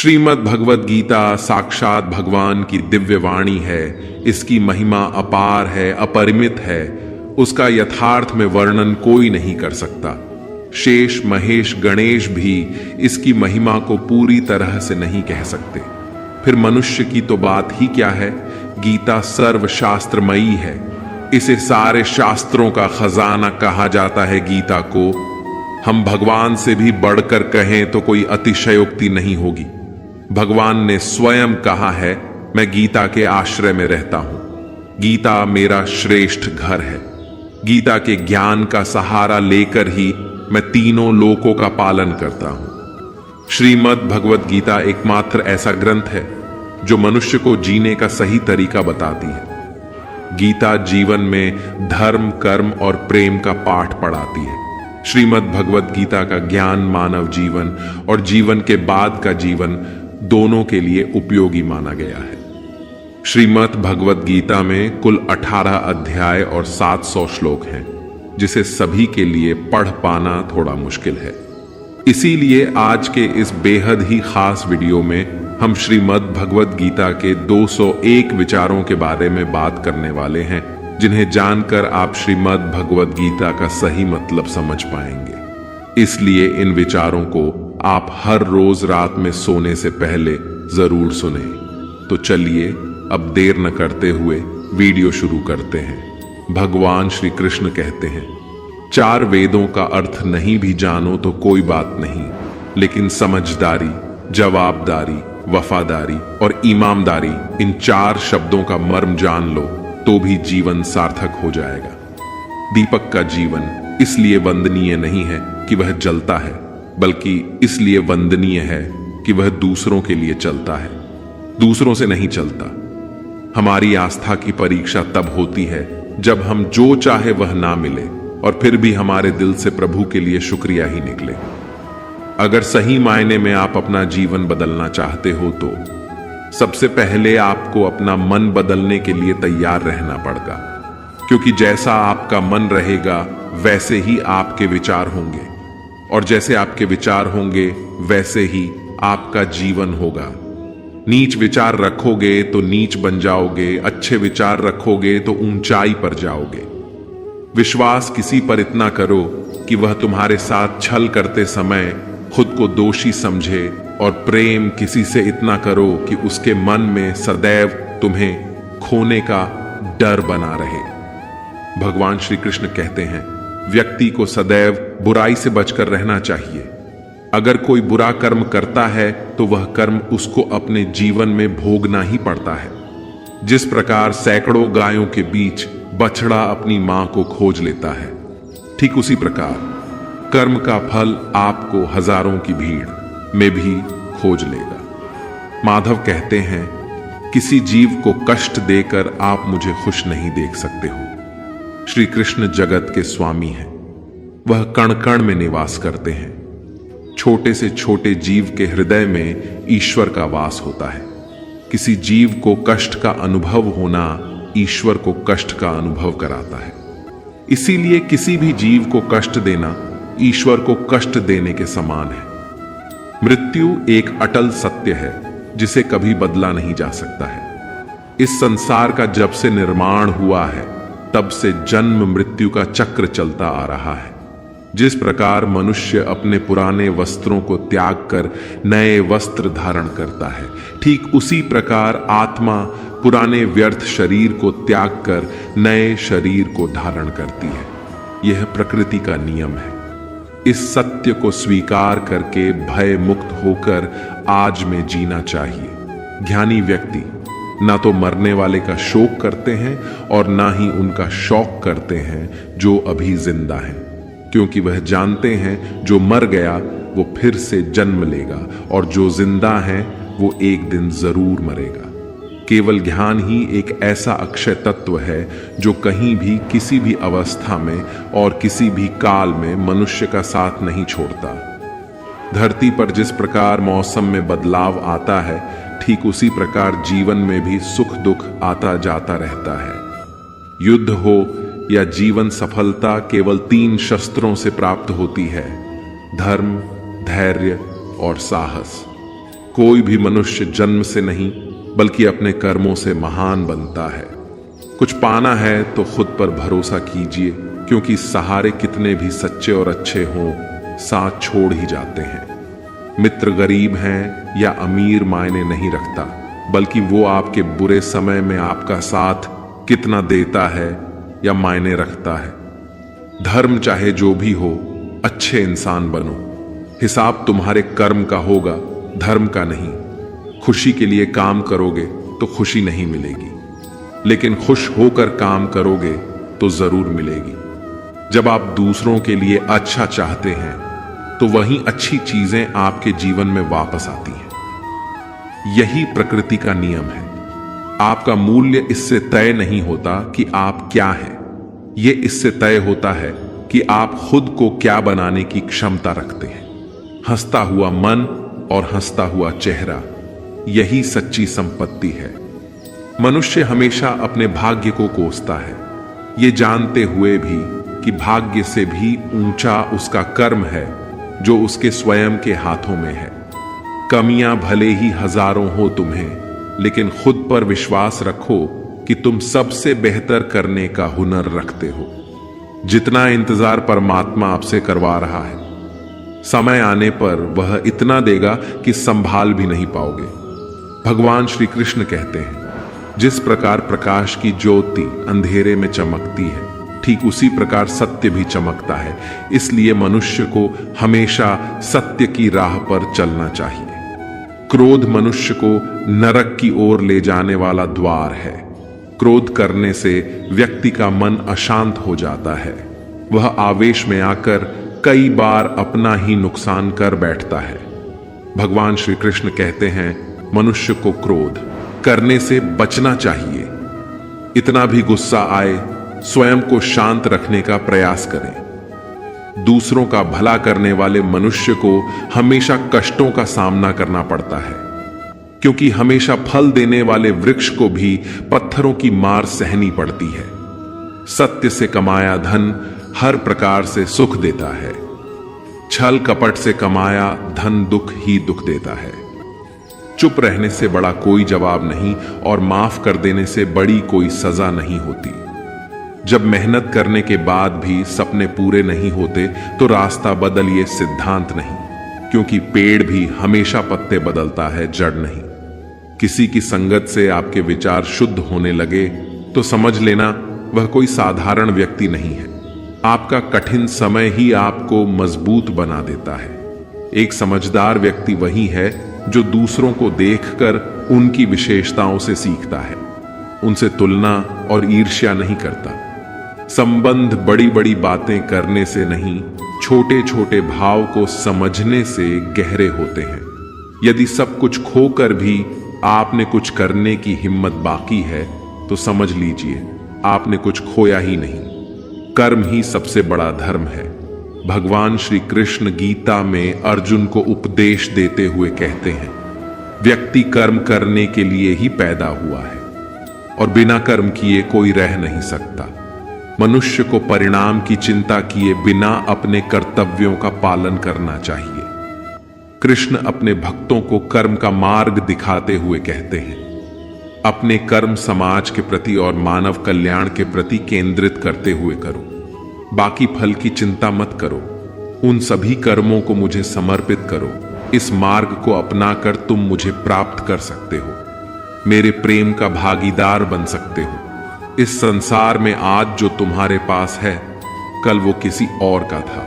श्रीमद् भगवद गीता साक्षात भगवान की दिव्य वाणी है। इसकी महिमा अपार है, अपरिमित है। उसका यथार्थ में वर्णन कोई नहीं कर सकता। शेष महेश गणेश भी इसकी महिमा को पूरी तरह से नहीं कह सकते। फिर मनुष्य की तो बात ही क्या है। गीता सर्वशास्त्रमयी है। इसे सारे शास्त्रों का खजाना कहा जाता है। गीता को हम भगवान से भी बढ़कर कहें तो कोई अतिशयोक्ति नहीं होगी। भगवान ने स्वयं कहा है, मैं गीता के आश्रय में रहता हूं। गीता मेरा श्रेष्ठ घर है। गीता के ज्ञान का सहारा लेकर ही मैं तीनों लोकों का पालन करता हूं। श्रीमद् भगवद गीता एकमात्र ऐसा ग्रंथ है जो मनुष्य को जीने का सही तरीका बताती है। गीता जीवन में धर्म, कर्म और प्रेम का पाठ पढ़ाती है। श्रीमद् भगवद गीता का ज्ञान मानव जीवन और जीवन के बाद का जीवन दोनों के लिए उपयोगी माना गया है। श्रीमद् भगवद गीता में कुल 18 अध्याय और 700 श्लोक हैं, जिसे सभी के लिए पढ़ पाना थोड़ा मुश्किल है। इसीलिए आज के इस बेहद ही खास वीडियो में हम श्रीमद् भगवद गीता के 201 विचारों के बारे में बात करने वाले हैं, जिन्हें जानकर आप श्रीमद् भगवद गीता का सही मतलब समझ पाएंगे। इसलिए इन विचारों को आप हर रोज रात में सोने से पहले जरूर सुने। तो चलिए अब देर न करते हुए वीडियो शुरू करते हैं। भगवान श्री कृष्ण कहते हैं, 4 वेदों का अर्थ नहीं भी जानो तो कोई बात नहीं, लेकिन समझदारी, जवाबदारी, वफादारी और ईमानदारी, इन 4 शब्दों का मर्म जान लो तो भी जीवन सार्थक हो जाएगा। दीपक का जीवन इसलिए वंदनीय नहीं है कि वह जलता है, बल्कि इसलिए वंदनीय है कि वह दूसरों के लिए चलता है, दूसरों से नहीं चलता। हमारी आस्था की परीक्षा तब होती है जब हम जो चाहे वह ना मिले और फिर भी हमारे दिल से प्रभु के लिए शुक्रिया ही निकले। अगर सही मायने में आप अपना जीवन बदलना चाहते हो तो सबसे पहले आपको अपना मन बदलने के लिए तैयार रहना पड़ेगा, क्योंकि जैसा आपका मन रहेगा वैसे ही आपके विचार होंगे, और जैसे आपके विचार होंगे वैसे ही आपका जीवन होगा। नीच विचार रखोगे तो नीच बन जाओगे, अच्छे विचार रखोगे तो ऊंचाई पर जाओगे। विश्वास किसी पर इतना करो कि वह तुम्हारे साथ छल करते समय खुद को दोषी समझे, और प्रेम किसी से इतना करो कि उसके मन में सदैव तुम्हें खोने का डर बना रहे। भगवान श्री कृष्ण कहते हैं, व्यक्ति को सदैव बुराई से बचकर रहना चाहिए। अगर कोई बुरा कर्म करता है तो वह कर्म उसको अपने जीवन में भोगना ही पड़ता है। जिस प्रकार सैकड़ों गायों के बीच बछड़ा अपनी मां को खोज लेता है, ठीक उसी प्रकार कर्म का फल आपको हजारों की भीड़ में भी खोज लेगा। माधव कहते हैं, किसी जीव को कष्ट देकर आप मुझे खुश नहीं देख सकते हो। श्री कृष्ण जगत के स्वामी हैं। वह कण कण में निवास करते हैं। छोटे से छोटे जीव के हृदय में ईश्वर का वास होता है। किसी जीव को कष्ट का अनुभव होना ईश्वर को कष्ट का अनुभव कराता है। इसीलिए किसी भी जीव को कष्ट देना ईश्वर को कष्ट देने के समान है। मृत्यु एक अटल सत्य है जिसे कभी बदला नहीं जा सकता है। इस संसार का जब से निर्माण हुआ है तब से जन्म मृत्यु का चक्र चलता आ रहा है। जिस प्रकार मनुष्य अपने पुराने वस्त्रों को त्याग कर नए वस्त्र धारण करता है, ठीक उसी प्रकार आत्मा पुराने व्यर्थ शरीर को त्याग कर नए शरीर को धारण करती है। यह प्रकृति का नियम है। इस सत्य को स्वीकार करके भय मुक्त होकर आज में जीना चाहिए। ज्ञानी व्यक्ति ना तो मरने वाले का शोक करते हैं और ना ही उनका शौक करते हैं जो अभी जिंदा हैं, क्योंकि वह जानते हैं जो मर गया वो फिर से जन्म लेगा और जो जिंदा है वो एक दिन जरूर मरेगा। केवल ज्ञान ही एक ऐसा अक्षय तत्व है जो कहीं भी किसी भी अवस्था में और किसी भी काल में मनुष्य का साथ नहीं छोड़ता। धरती पर जिस प्रकार मौसम में बदलाव आता है, ठीक उसी प्रकार जीवन में भी सुख दुख आता जाता रहता है। युद्ध हो या जीवन सफलता केवल 3 शस्त्रों से प्राप्त होती है: धर्म, धैर्य और साहस। कोई भी मनुष्य जन्म से नहीं बल्कि अपने कर्मों से महान बनता है। कुछ पाना है तो खुद पर भरोसा कीजिए, क्योंकि सहारे कितने भी सच्चे और अच्छे हों, साथ छोड़ ही जाते हैं। मित्र गरीब हैं या अमीर मायने नहीं रखता, बल्कि वो आपके बुरे समय में आपका साथ कितना देता है या मायने रखता है। धर्म चाहे जो भी हो, अच्छे इंसान बनो। हिसाब तुम्हारे कर्म का होगा, धर्म का नहीं। खुशी के लिए काम करोगे तो खुशी नहीं मिलेगी, लेकिन खुश होकर काम करोगे तो जरूर मिलेगी। जब आप दूसरों के लिए अच्छा चाहते हैं तो वही अच्छी चीजें आपके जीवन में वापस आती हैं। यही प्रकृति का नियम है। आपका मूल्य इससे तय नहीं होता कि आप क्या हैं, ये इससे तय होता है कि आप खुद को क्या बनाने की क्षमता रखते हैं। हंसता हुआ मन और हंसता हुआ चेहरा, यही सच्ची संपत्ति है। मनुष्य हमेशा अपने भाग्य को कोसता है, ये जानते हुए भी कि भाग्य से भी ऊंचा उसका कर्म है जो उसके स्वयं के हाथों में है। कमियां भले ही हजारों हो तुम्हें, लेकिन खुद पर विश्वास रखो कि तुम सबसे बेहतर करने का हुनर रखते हो। जितना इंतजार परमात्मा आपसे करवा रहा है, समय आने पर वह इतना देगा कि संभाल भी नहीं पाओगे। भगवान श्री कृष्ण कहते हैं, जिस प्रकार प्रकाश की ज्योति अंधेरे में चमकती है, ठीक उसी प्रकार सत्य भी चमकता है। इसलिए मनुष्य को हमेशा सत्य की राह पर चलना चाहिए। क्रोध मनुष्य को नरक की ओर ले जाने वाला द्वार है। क्रोध करने से व्यक्ति का मन अशांत हो जाता है। वह आवेश में आकर कई बार अपना ही नुकसान कर बैठता है। भगवान श्री कृष्ण कहते हैं, मनुष्य को क्रोध करने से बचना चाहिए। इतना भी गुस्सा आए, स्वयं को शांत रखने का प्रयास करें। दूसरों का भला करने वाले मनुष्य को हमेशा कष्टों का सामना करना पड़ता है, क्योंकि हमेशा फल देने वाले वृक्ष को भी पत्थरों की मार सहनी पड़ती है। सत्य से कमाया धन हर प्रकार से सुख देता है। छल कपट से कमाया धन दुख ही दुख देता है। चुप रहने से बड़ा कोई जवाब नहीं, और माफ कर देने से बड़ी कोई सजा नहीं होती। जब मेहनत करने के बाद भी सपने पूरे नहीं होते तो रास्ता बदलिए, सिद्धांत नहीं, क्योंकि पेड़ भी हमेशा पत्ते बदलता है, जड़ नहीं। किसी की संगत से आपके विचार शुद्ध होने लगे तो समझ लेना वह कोई साधारण व्यक्ति नहीं है। आपका कठिन समय ही आपको मजबूत बना देता है। एक समझदार व्यक्ति वही है जो दूसरों को देखकर उनकी विशेषताओं से सीखता है, उनसे तुलना और ईर्ष्या नहीं करता। संबंध बड़ी बड़ी बातें करने से नहीं, छोटे छोटे भाव को समझने से गहरे होते हैं। यदि सब कुछ खोकर भी आपने कुछ करने की हिम्मत बाकी है तो समझ लीजिए आपने कुछ खोया ही नहीं। कर्म ही सबसे बड़ा धर्म है। भगवान श्री कृष्ण गीता में अर्जुन को उपदेश देते हुए कहते हैं, व्यक्ति कर्म करने के लिए ही पैदा हुआ है और बिना कर्म किए कोई रह नहीं सकता। मनुष्य को परिणाम की चिंता किए बिना अपने कर्तव्यों का पालन करना चाहिए। कृष्ण अपने भक्तों को कर्म का मार्ग दिखाते हुए कहते हैं, अपने कर्म समाज के प्रति और मानव कल्याण के प्रति केंद्रित करते हुए करो। बाकी फल की चिंता मत करो, उन सभी कर्मों को मुझे समर्पित करो। इस मार्ग को अपनाकर तुम मुझे प्राप्त कर सकते हो, मेरे प्रेम का भागीदार बन सकते हो। इस संसार में आज जो तुम्हारे पास है, कल वो किसी और का था,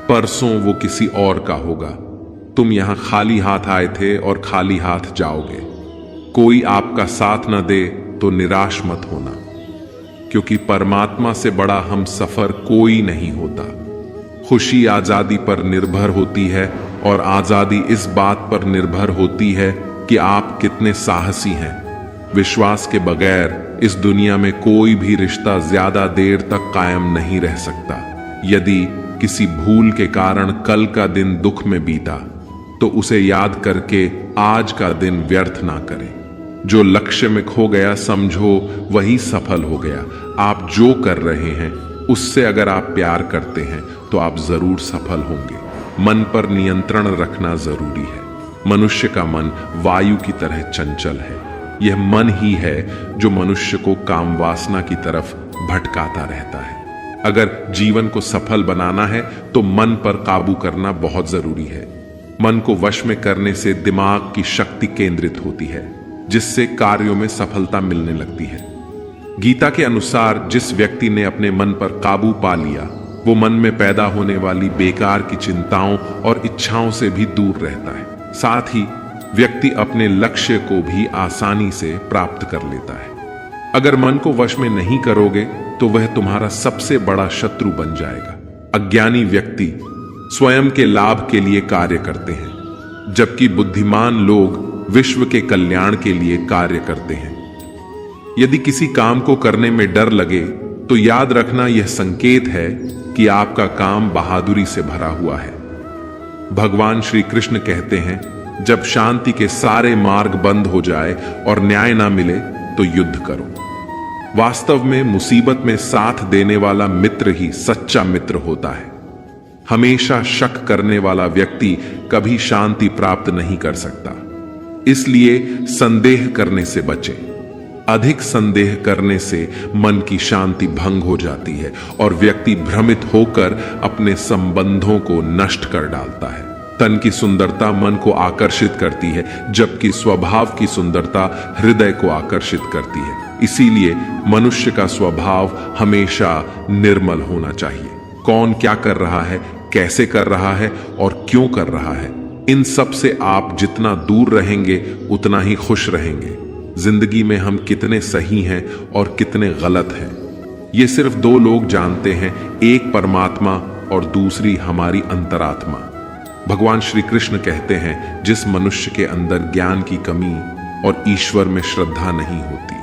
परसों वो किसी और का होगा। तुम यहां खाली हाथ आए थे और खाली हाथ जाओगे। कोई आपका साथ न दे तो निराश मत होना, क्योंकि परमात्मा से बड़ा हम सफर कोई नहीं होता। खुशी आजादी पर निर्भर होती है और आजादी इस बात पर निर्भर होती है कि आप कितने साहसी हैं। विश्वास के बगैर इस दुनिया में कोई भी रिश्ता ज्यादा देर तक कायम नहीं रह सकता। यदि किसी भूल के कारण कल का दिन दुख में बीता तो उसे याद करके आज का दिन व्यर्थ ना करें। जो लक्ष्य में खो गया समझो वही सफल हो गया। आप जो कर रहे हैं उससे अगर आप प्यार करते हैं तो आप जरूर सफल होंगे। मन पर नियंत्रण रखना जरूरी है। मनुष्य का मन वायु की तरह चंचल है। यह मन ही है जो मनुष्य को काम वासना की तरफ भटकाता रहता है। अगर जीवन को सफल बनाना है तो मन पर काबू करना बहुत जरूरी है। मन को वश में करने से दिमाग की शक्ति केंद्रित होती है, जिससे कार्यों में सफलता मिलने लगती है। गीता के अनुसार जिस व्यक्ति ने अपने मन पर काबू पा लिया, वो मन में पैदा होने वाली बेकार की चिंताओं और इच्छाओं से भी दूर रहता है। साथ ही व्यक्ति अपने लक्ष्य को भी आसानी से प्राप्त कर लेता है। अगर मन को वश में नहीं करोगे तो वह तुम्हारा सबसे बड़ा शत्रु बन जाएगा। अज्ञानी व्यक्ति स्वयं के लाभ के लिए कार्य करते हैं, जबकि बुद्धिमान लोग विश्व के कल्याण के लिए कार्य करते हैं। यदि किसी काम को करने में डर लगे तो याद रखना यह संकेत है कि आपका काम बहादुरी से भरा हुआ है। भगवान श्री कृष्ण कहते हैं, जब शांति के सारे मार्ग बंद हो जाए और न्याय ना मिले तो युद्ध करो। वास्तव में मुसीबत में साथ देने वाला मित्र ही सच्चा मित्र होता है। हमेशा शक करने वाला व्यक्ति कभी शांति प्राप्त नहीं कर सकता। इसलिए संदेह करने से बचें। अधिक संदेह करने से मन की शांति भंग हो जाती है और व्यक्ति भ्रमित होकर अपने संबंधों को नष्ट कर डालता है। तन की सुंदरता मन को आकर्षित करती है, जबकि स्वभाव की सुंदरता हृदय को आकर्षित करती है। इसीलिए मनुष्य का स्वभाव हमेशा निर्मल होना चाहिए। कौन क्या कर रहा है, कैसे कर रहा है और क्यों कर रहा है, इन सब से आप जितना दूर रहेंगे उतना ही खुश रहेंगे। जिंदगी में हम कितने सही हैं और कितने गलत हैं, ये सिर्फ दो लोग जानते हैं, एक परमात्मा और दूसरी हमारी अंतरात्मा। भगवान श्री कृष्ण कहते हैं, जिस मनुष्य के अंदर ज्ञान की कमी और ईश्वर में श्रद्धा नहीं होती,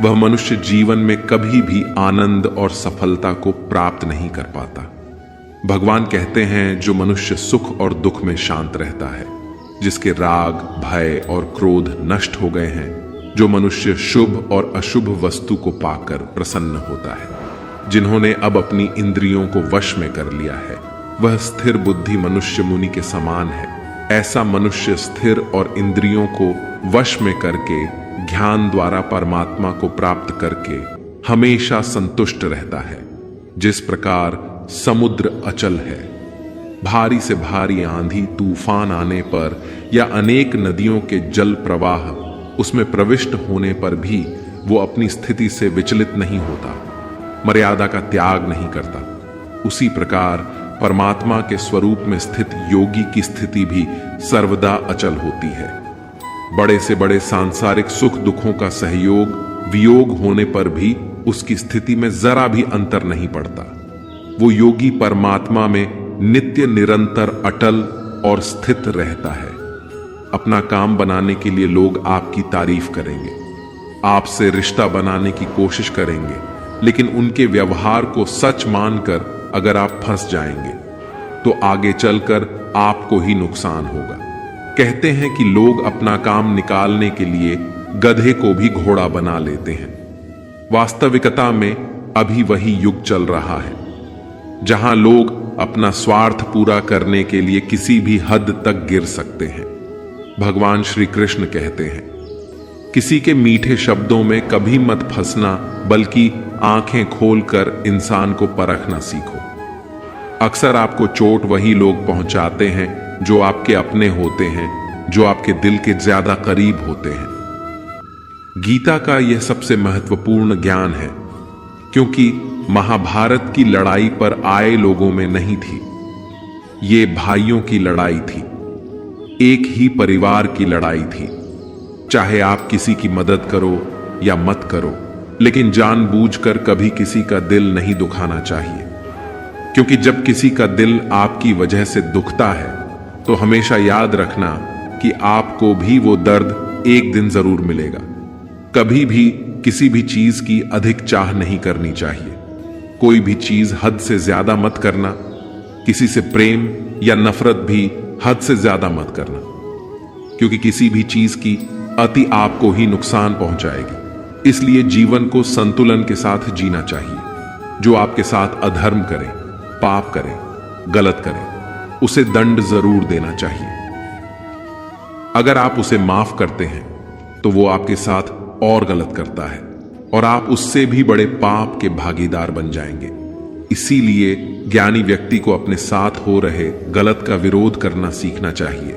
वह मनुष्य जीवन में कभी भी आनंद और सफलता को प्राप्त नहीं कर पाता। भगवान कहते हैं, जो मनुष्य सुख और दुख में शांत रहता है, जिसके राग, भय और क्रोध नष्ट हो गए हैं, जो मनुष्य शुभ और अशुभ वस्तु को पाकर प्रसन्न होता है, जिन्होंने अब अपनी इंद्रियों को वश में कर लिया है, वह स्थिर बुद्धि मनुष्य मुनि के समान है। ऐसा मनुष्य स्थिर और इंद्रियों को वश में करके ज्ञान द्वारा परमात्मा को प्राप्त करके हमेशा संतुष्ट रहता है। जिस प्रकार समुद्र अचल है, भारी से भारी आंधी तूफान आने पर या अनेक नदियों के जल प्रवाह उसमें प्रविष्ट होने पर भी वो अपनी स्थिति से विचलित नहीं होता, मर्यादा का त्याग नहीं करता, उसी प्रकार परमात्मा के स्वरूप में स्थित योगी की स्थिति भी सर्वदा अचल होती है। बड़े से बड़े सांसारिक सुख दुखों का सहयोग वियोग होने पर भी उसकी स्थिति में जरा भी अंतर नहीं पड़ता। वो योगी परमात्मा में नित्य निरंतर अटल और स्थित रहता है। अपना काम बनाने के लिए लोग आपकी तारीफ करेंगे, आपसे रिश्ता बनाने की कोशिश करेंगे, लेकिन उनके व्यवहार को सच मानकर अगर आप फंस जाएंगे तो आगे चलकर आपको ही नुकसान होगा। कहते हैं कि लोग अपना काम निकालने के लिए गधे को भी घोड़ा बना लेते हैं। वास्तविकता में अभी वही युग चल रहा है, जहां लोग अपना स्वार्थ पूरा करने के लिए किसी भी हद तक गिर सकते हैं। भगवान श्री कृष्ण कहते हैं, किसी के मीठे शब्दों में कभी मत फंसना, बल्कि आंखें खोलकर इंसान को परखना सीखो। अक्सर आपको चोट वही लोग पहुंचाते हैं जो आपके अपने होते हैं, जो आपके दिल के ज्यादा करीब होते हैं। गीता का यह सबसे महत्वपूर्ण ज्ञान है, क्योंकि महाभारत की लड़ाई पर आए लोगों में नहीं थी, ये भाइयों की लड़ाई थी, एक ही परिवार की लड़ाई थी। चाहे आप किसी की मदद करो या मत करो, लेकिन जानबूझकर कभी किसी का दिल नहीं दुखाना चाहिए, क्योंकि जब किसी का दिल आपकी वजह से दुखता है तो हमेशा याद रखना कि आपको भी वो दर्द एक दिन जरूर मिलेगा। कभी भी किसी भी चीज की अधिक चाह नहीं करनी चाहिए। कोई भी चीज हद से ज्यादा मत करना। किसी से प्रेम या नफरत भी हद से ज्यादा मत करना, क्योंकि किसी भी चीज की अति आपको ही नुकसान पहुंचाएगी। इसलिए जीवन को संतुलन के साथ जीना चाहिए। जो आपके साथ अधर्म करे, पाप करे, गलत करे, उसे दंड जरूर देना चाहिए। अगर आप उसे माफ करते हैं तो वो आपके साथ और गलत करता है और आप उससे भी बड़े पाप के भागीदार बन जाएंगे। इसीलिए ज्ञानी व्यक्ति को अपने साथ हो रहे गलत का विरोध करना सीखना चाहिए।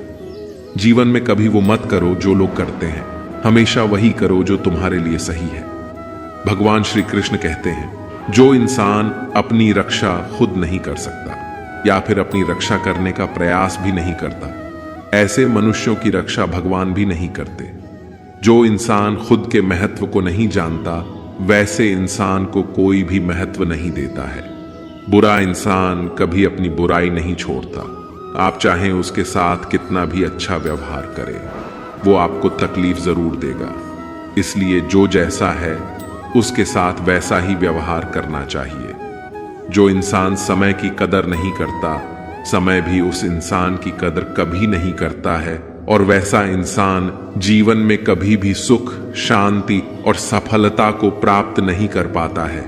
जीवन में कभी वो मत करो जो लोग करते हैं, हमेशा वही करो जो तुम्हारे लिए सही है। भगवान श्री कृष्ण कहते हैं, जो इंसान अपनी रक्षा खुद नहीं कर सकता या फिर अपनी रक्षा करने का प्रयास भी नहीं करता, ऐसे मनुष्यों की रक्षा भगवान भी नहीं करते। जो इंसान खुद के महत्व को नहीं जानता, वैसे इंसान को कोई भी महत्व नहीं देता है। बुरा इंसान कभी अपनी बुराई नहीं छोड़ता। आप चाहें उसके साथ कितना भी अच्छा व्यवहार करें, वो आपको तकलीफ जरूर देगा। इसलिए जो जैसा है उसके साथ वैसा ही व्यवहार करना चाहिए। जो इंसान समय की कदर नहीं करता, समय भी उस इंसान की कदर कभी नहीं करता है, और वैसा इंसान जीवन में कभी भी सुख, शांति और सफलता को प्राप्त नहीं कर पाता है।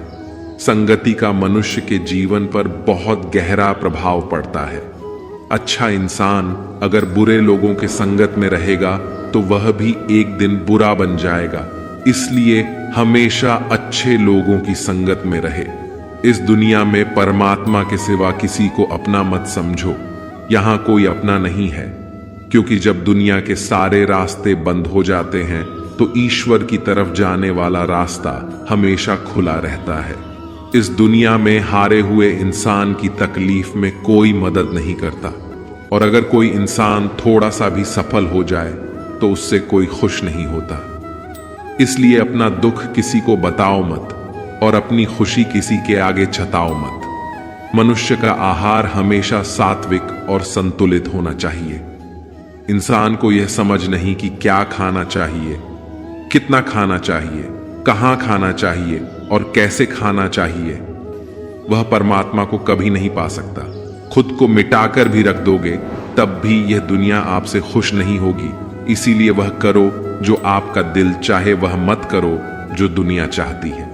संगति का मनुष्य के जीवन पर बहुत गहरा प्रभाव पड़ता है। अच्छा इंसान अगर बुरे लोगों के संगत में रहेगा तो वह भी एक दिन बुरा बन जाएगा। इसलिए हमेशा अच्छे लोगों की संगत में रहे। इस दुनिया में परमात्मा के सिवा किसी को अपना मत समझो। यहां कोई अपना नहीं है, क्योंकि जब दुनिया के सारे रास्ते बंद हो जाते हैं तो ईश्वर की तरफ जाने वाला रास्ता हमेशा खुला रहता है। इस दुनिया में हारे हुए इंसान की तकलीफ में कोई मदद नहीं करता, और अगर कोई इंसान थोड़ा सा भी सफल हो जाए तो उससे कोई खुश नहीं होता। इसलिए अपना दुख किसी को बताओ मत और अपनी खुशी किसी के आगे छताओ मत। मनुष्य का आहार हमेशा सात्विक और संतुलित होना चाहिए। इंसान को यह समझ नहीं कि क्या खाना चाहिए, कितना खाना चाहिए, कहां खाना चाहिए और कैसे खाना चाहिए, वह परमात्मा को कभी नहीं पा सकता। खुद को मिटाकर भी रख दोगे तब भी यह दुनिया आपसे खुश नहीं होगी। इसीलिए वह करो जो आपका दिल चाहे, वह मत करो जो दुनिया चाहती है,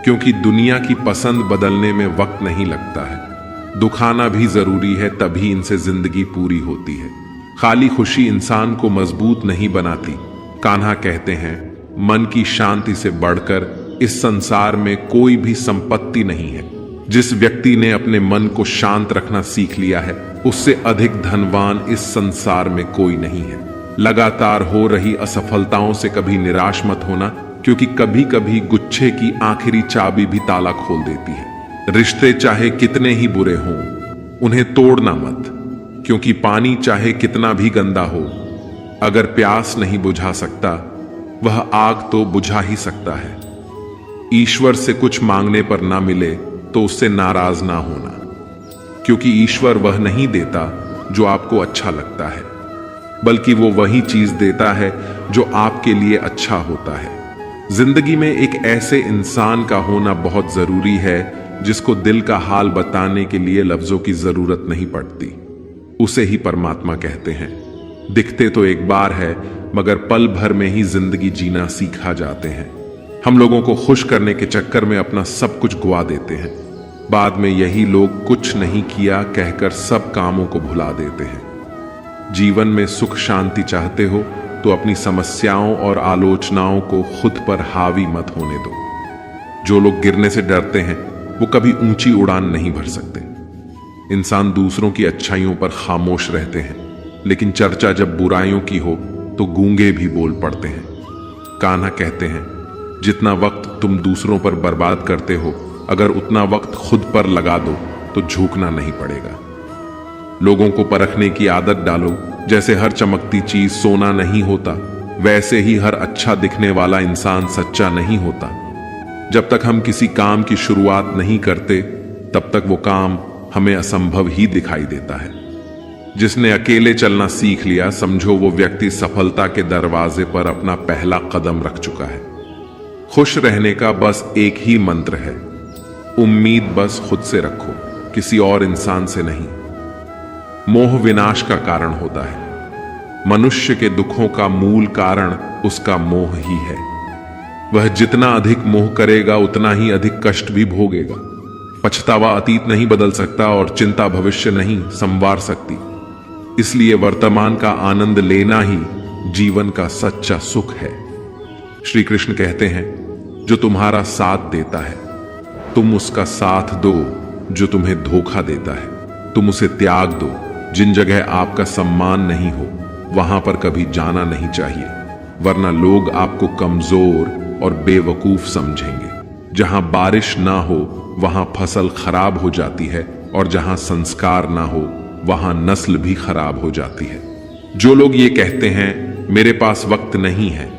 क्योंकि दुनिया की पसंद बदलने में वक्त नहीं लगता है। दुखाना भी जरूरी है, तभी इनसे जिंदगी पूरी होती है। खाली खुशी इंसान को मजबूत नहीं बनाती। कान्हा कहते हैं, मन की शांति से बढ़कर इस संसार में कोई भी संपत्ति नहीं है। जिस व्यक्ति ने अपने मन को शांत रखना सीख लिया है, उससे अधिक धनवान इस संसार में कोई नहीं है। लगातार हो रही असफलताओं से कभी निराश मत होना, क्योंकि कभी कभी गुच्छे की आखिरी चाबी भी ताला खोल देती है। रिश्ते चाहे कितने ही बुरे हों, उन्हें तोड़ना मत, क्योंकि पानी चाहे कितना भी गंदा हो, अगर प्यास नहीं बुझा सकता, वह आग तो बुझा ही सकता है। ईश्वर से कुछ मांगने पर ना मिले तो उससे नाराज ना होना, क्योंकि ईश्वर वह नहीं देता जो आपको अच्छा लगता है, बल्कि वो वही चीज देता है जो आपके लिए अच्छा होता है। जिंदगी में एक ऐसे इंसान का होना बहुत जरूरी है जिसको दिल का हाल बताने के लिए लफ्जों की जरूरत नहीं पड़ती। उसे ही परमात्मा कहते हैं। दिखते तो एक बार है, मगर पल भर में ही जिंदगी जीना सीखा जाते हैं। हम लोगों को खुश करने के चक्कर में अपना सब कुछ गुआ देते हैं। बाद में यही लोग कुछ नहीं किया कहकर सब कामों को भुला देते हैं। जीवन में सुख शांति चाहते हो तो अपनी समस्याओं और आलोचनाओं को खुद पर हावी मत होने दो। जो लोग गिरने से डरते हैं वो कभी ऊंची उड़ान नहीं भर सकते। इंसान दूसरों की अच्छाइयों पर खामोश रहते हैं, लेकिन चर्चा जब बुराइयों की हो तो गूंगे भी बोल पड़ते हैं। कान्हा कहते हैं, जितना वक्त तुम दूसरों पर बर्बाद करते हो, अगर उतना वक्त खुद पर लगा दो तो झुकना नहीं पड़ेगा। लोगों को परखने की आदत डालो। जैसे हर चमकती चीज सोना नहीं होता, वैसे ही हर अच्छा दिखने वाला इंसान सच्चा नहीं होता। जब तक हम किसी काम की शुरुआत नहीं करते, तब तक वो काम हमें असंभव ही दिखाई देता है। जिसने अकेले चलना सीख लिया, समझो वो व्यक्ति सफलता के दरवाजे पर अपना पहला कदम रख चुका है। खुश रहने का बस एक ही मंत्र है, उम्मीद बस खुद से रखो, किसी और इंसान से नहीं। मोह विनाश का कारण होता है। मनुष्य के दुखों का मूल कारण उसका मोह ही है। वह जितना अधिक मोह करेगा उतना ही अधिक कष्ट भी भोगेगा। पछतावा अतीत नहीं बदल सकता और चिंता भविष्य नहीं संवार सकती। इसलिए वर्तमान का आनंद लेना ही जीवन का सच्चा सुख है। श्री कृष्ण कहते हैं, जो तुम्हारा साथ देता है तुम उसका साथ दो, जो तुम्हें धोखा देता है तुम उसे त्याग दो। जिन जगह आपका सम्मान नहीं हो वहां पर कभी जाना नहीं चाहिए, वरना लोग आपको कमजोर और बेवकूफ समझेंगे। जहां बारिश ना हो वहां फसल खराब हो जाती है, और जहां संस्कार ना हो वहां नस्ल भी खराब हो जाती है। जो लोग ये कहते हैं मेरे पास वक्त नहीं है,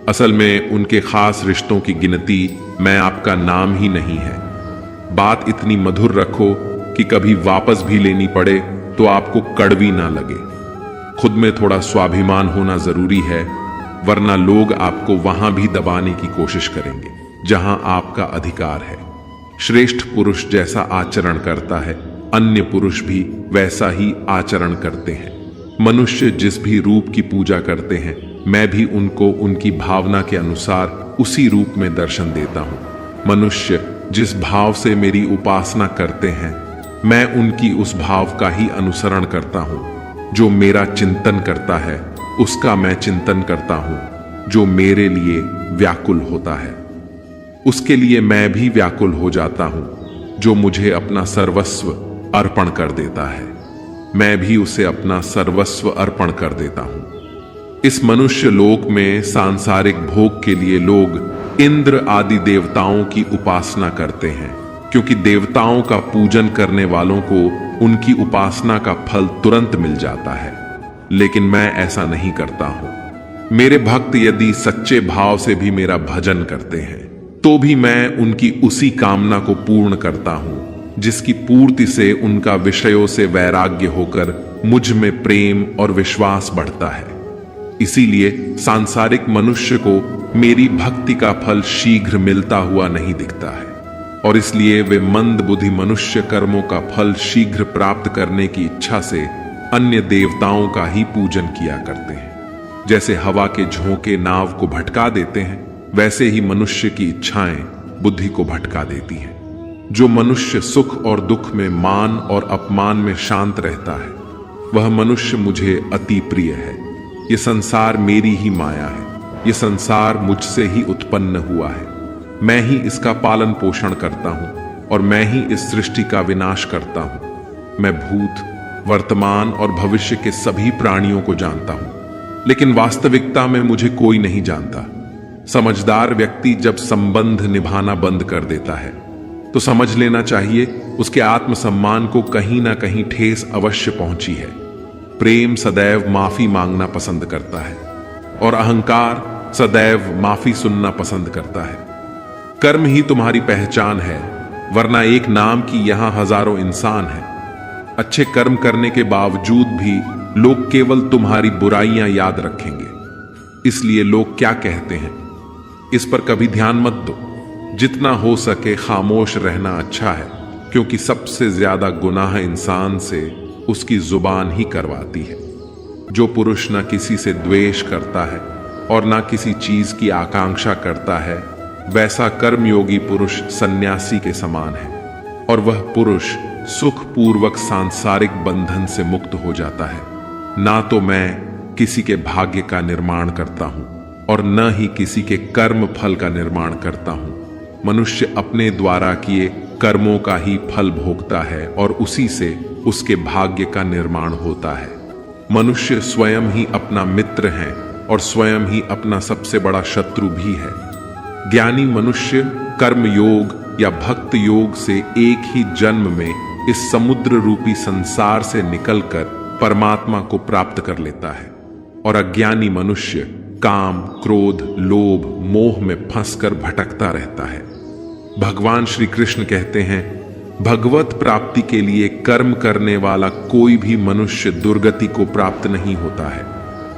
असल में उनके खास रिश्तों की गिनती मैं आपका नाम ही नहीं है। बात इतनी मधुर रखो कि कभी वापस भी लेनी पड़े तो आपको कड़वी ना लगे। खुद में थोड़ा स्वाभिमान होना जरूरी है, वरना लोग आपको वहां भी दबाने की कोशिश करेंगे जहां आपका अधिकार है। श्रेष्ठ पुरुष जैसा आचरण करता है, अन्य पुरुष भी वैसा ही आचरण करते हैं। मनुष्य जिस भी रूप की पूजा करते हैं, मैं भी उनको उनकी भावना के अनुसार उसी रूप में दर्शन देता हूं। मनुष्य जिस भाव से मेरी उपासना करते हैं, मैं उनकी उस भाव का ही अनुसरण करता हूं। जो मेरा चिंतन करता है उसका मैं चिंतन करता हूं। जो मेरे लिए व्याकुल होता है उसके लिए मैं भी व्याकुल हो जाता हूं। जो मुझे अपना सर्वस्व अर्पण कर देता है, मैं भी उसे अपना सर्वस्व अर्पण कर देता हूं। इस मनुष्य लोक में सांसारिक भोग के लिए लोग इंद्र आदि देवताओं की उपासना करते हैं, क्योंकि देवताओं का पूजन करने वालों को उनकी उपासना का फल तुरंत मिल जाता है। लेकिन मैं ऐसा नहीं करता हूं। मेरे भक्त यदि सच्चे भाव से भी मेरा भजन करते हैं तो भी मैं उनकी उसी कामना को पूर्ण करता हूं जिसकी पूर्ति से उनका विषयों से वैराग्य होकर मुझ में प्रेम और विश्वास बढ़ता है। इसीलिए सांसारिक मनुष्य को मेरी भक्ति का फल शीघ्र मिलता हुआ नहीं दिखता है, और इसलिए वे मंद बुद्धि मनुष्य कर्मों का फल शीघ्र प्राप्त करने की इच्छा से अन्य देवताओं का ही पूजन किया करते हैं। जैसे हवा के झोंके नाव को भटका देते हैं, वैसे ही मनुष्य की इच्छाएं बुद्धि को भटका देती हैं। जो मनुष्य सुख और दुख में, मान और अपमान में शांत रहता है, वह मनुष्य मुझे अति प्रिय है। ये संसार मेरी ही माया है, ये संसार मुझसे ही उत्पन्न हुआ है। मैं ही इसका पालन पोषण करता हूं और मैं ही इस सृष्टि का विनाश करता हूं। मैं भूत, वर्तमान और भविष्य के सभी प्राणियों को जानता हूं, लेकिन वास्तविकता में मुझे कोई नहीं जानता। समझदार व्यक्ति जब संबंध निभाना बंद कर देता है तो समझ लेना चाहिए उसके आत्मसम्मान को कहीं ना कहीं ठेस अवश्य पहुंची है। प्रेम सदैव माफी मांगना पसंद करता है और अहंकार सदैव माफी सुनना पसंद करता है। कर्म ही तुम्हारी पहचान है, वरना एक नाम की यहां हजारों इंसान हैं। अच्छे कर्म करने के बावजूद भी लोग केवल तुम्हारी बुराइयां याद रखेंगे। इसलिए लोग क्या कहते हैं इस पर कभी ध्यान मत दो। जितना हो सके खामोश रहना अच्छा है, क्योंकि सबसे ज्यादा गुनाह इंसान से उसकी जुबान ही करवाती है। जो पुरुष न किसी से द्वेष करता है और न किसी चीज की आकांक्षा करता है, वैसा कर्मयोगी पुरुष सन्यासी के समान है, और वह पुरुष सुखपूर्वक सांसारिक बंधन से मुक्त हो जाता है। ना तो मैं किसी के भाग्य का निर्माण करता हूं और न ही किसी के कर्म फल का निर्माण करता हूं। मनुष्य अपने द्वारा किए कर्मों का ही फल भोगता है और उसी से उसके भाग्य का निर्माण होता है। मनुष्य स्वयं ही अपना मित्र है और स्वयं ही अपना सबसे बड़ा शत्रु भी है। ज्ञानी मनुष्य कर्म योग या भक्त योग से एक ही जन्म में इस समुद्र रूपी संसार से निकलकर परमात्मा को प्राप्त कर लेता है, और अज्ञानी मनुष्य काम, क्रोध, लोभ, मोह में फंसकर भटकता रहता है। भगवान श्री कृष्ण कहते हैं, भगवत प्राप्ति के लिए कर्म करने वाला कोई भी मनुष्य दुर्गति को प्राप्त नहीं होता है।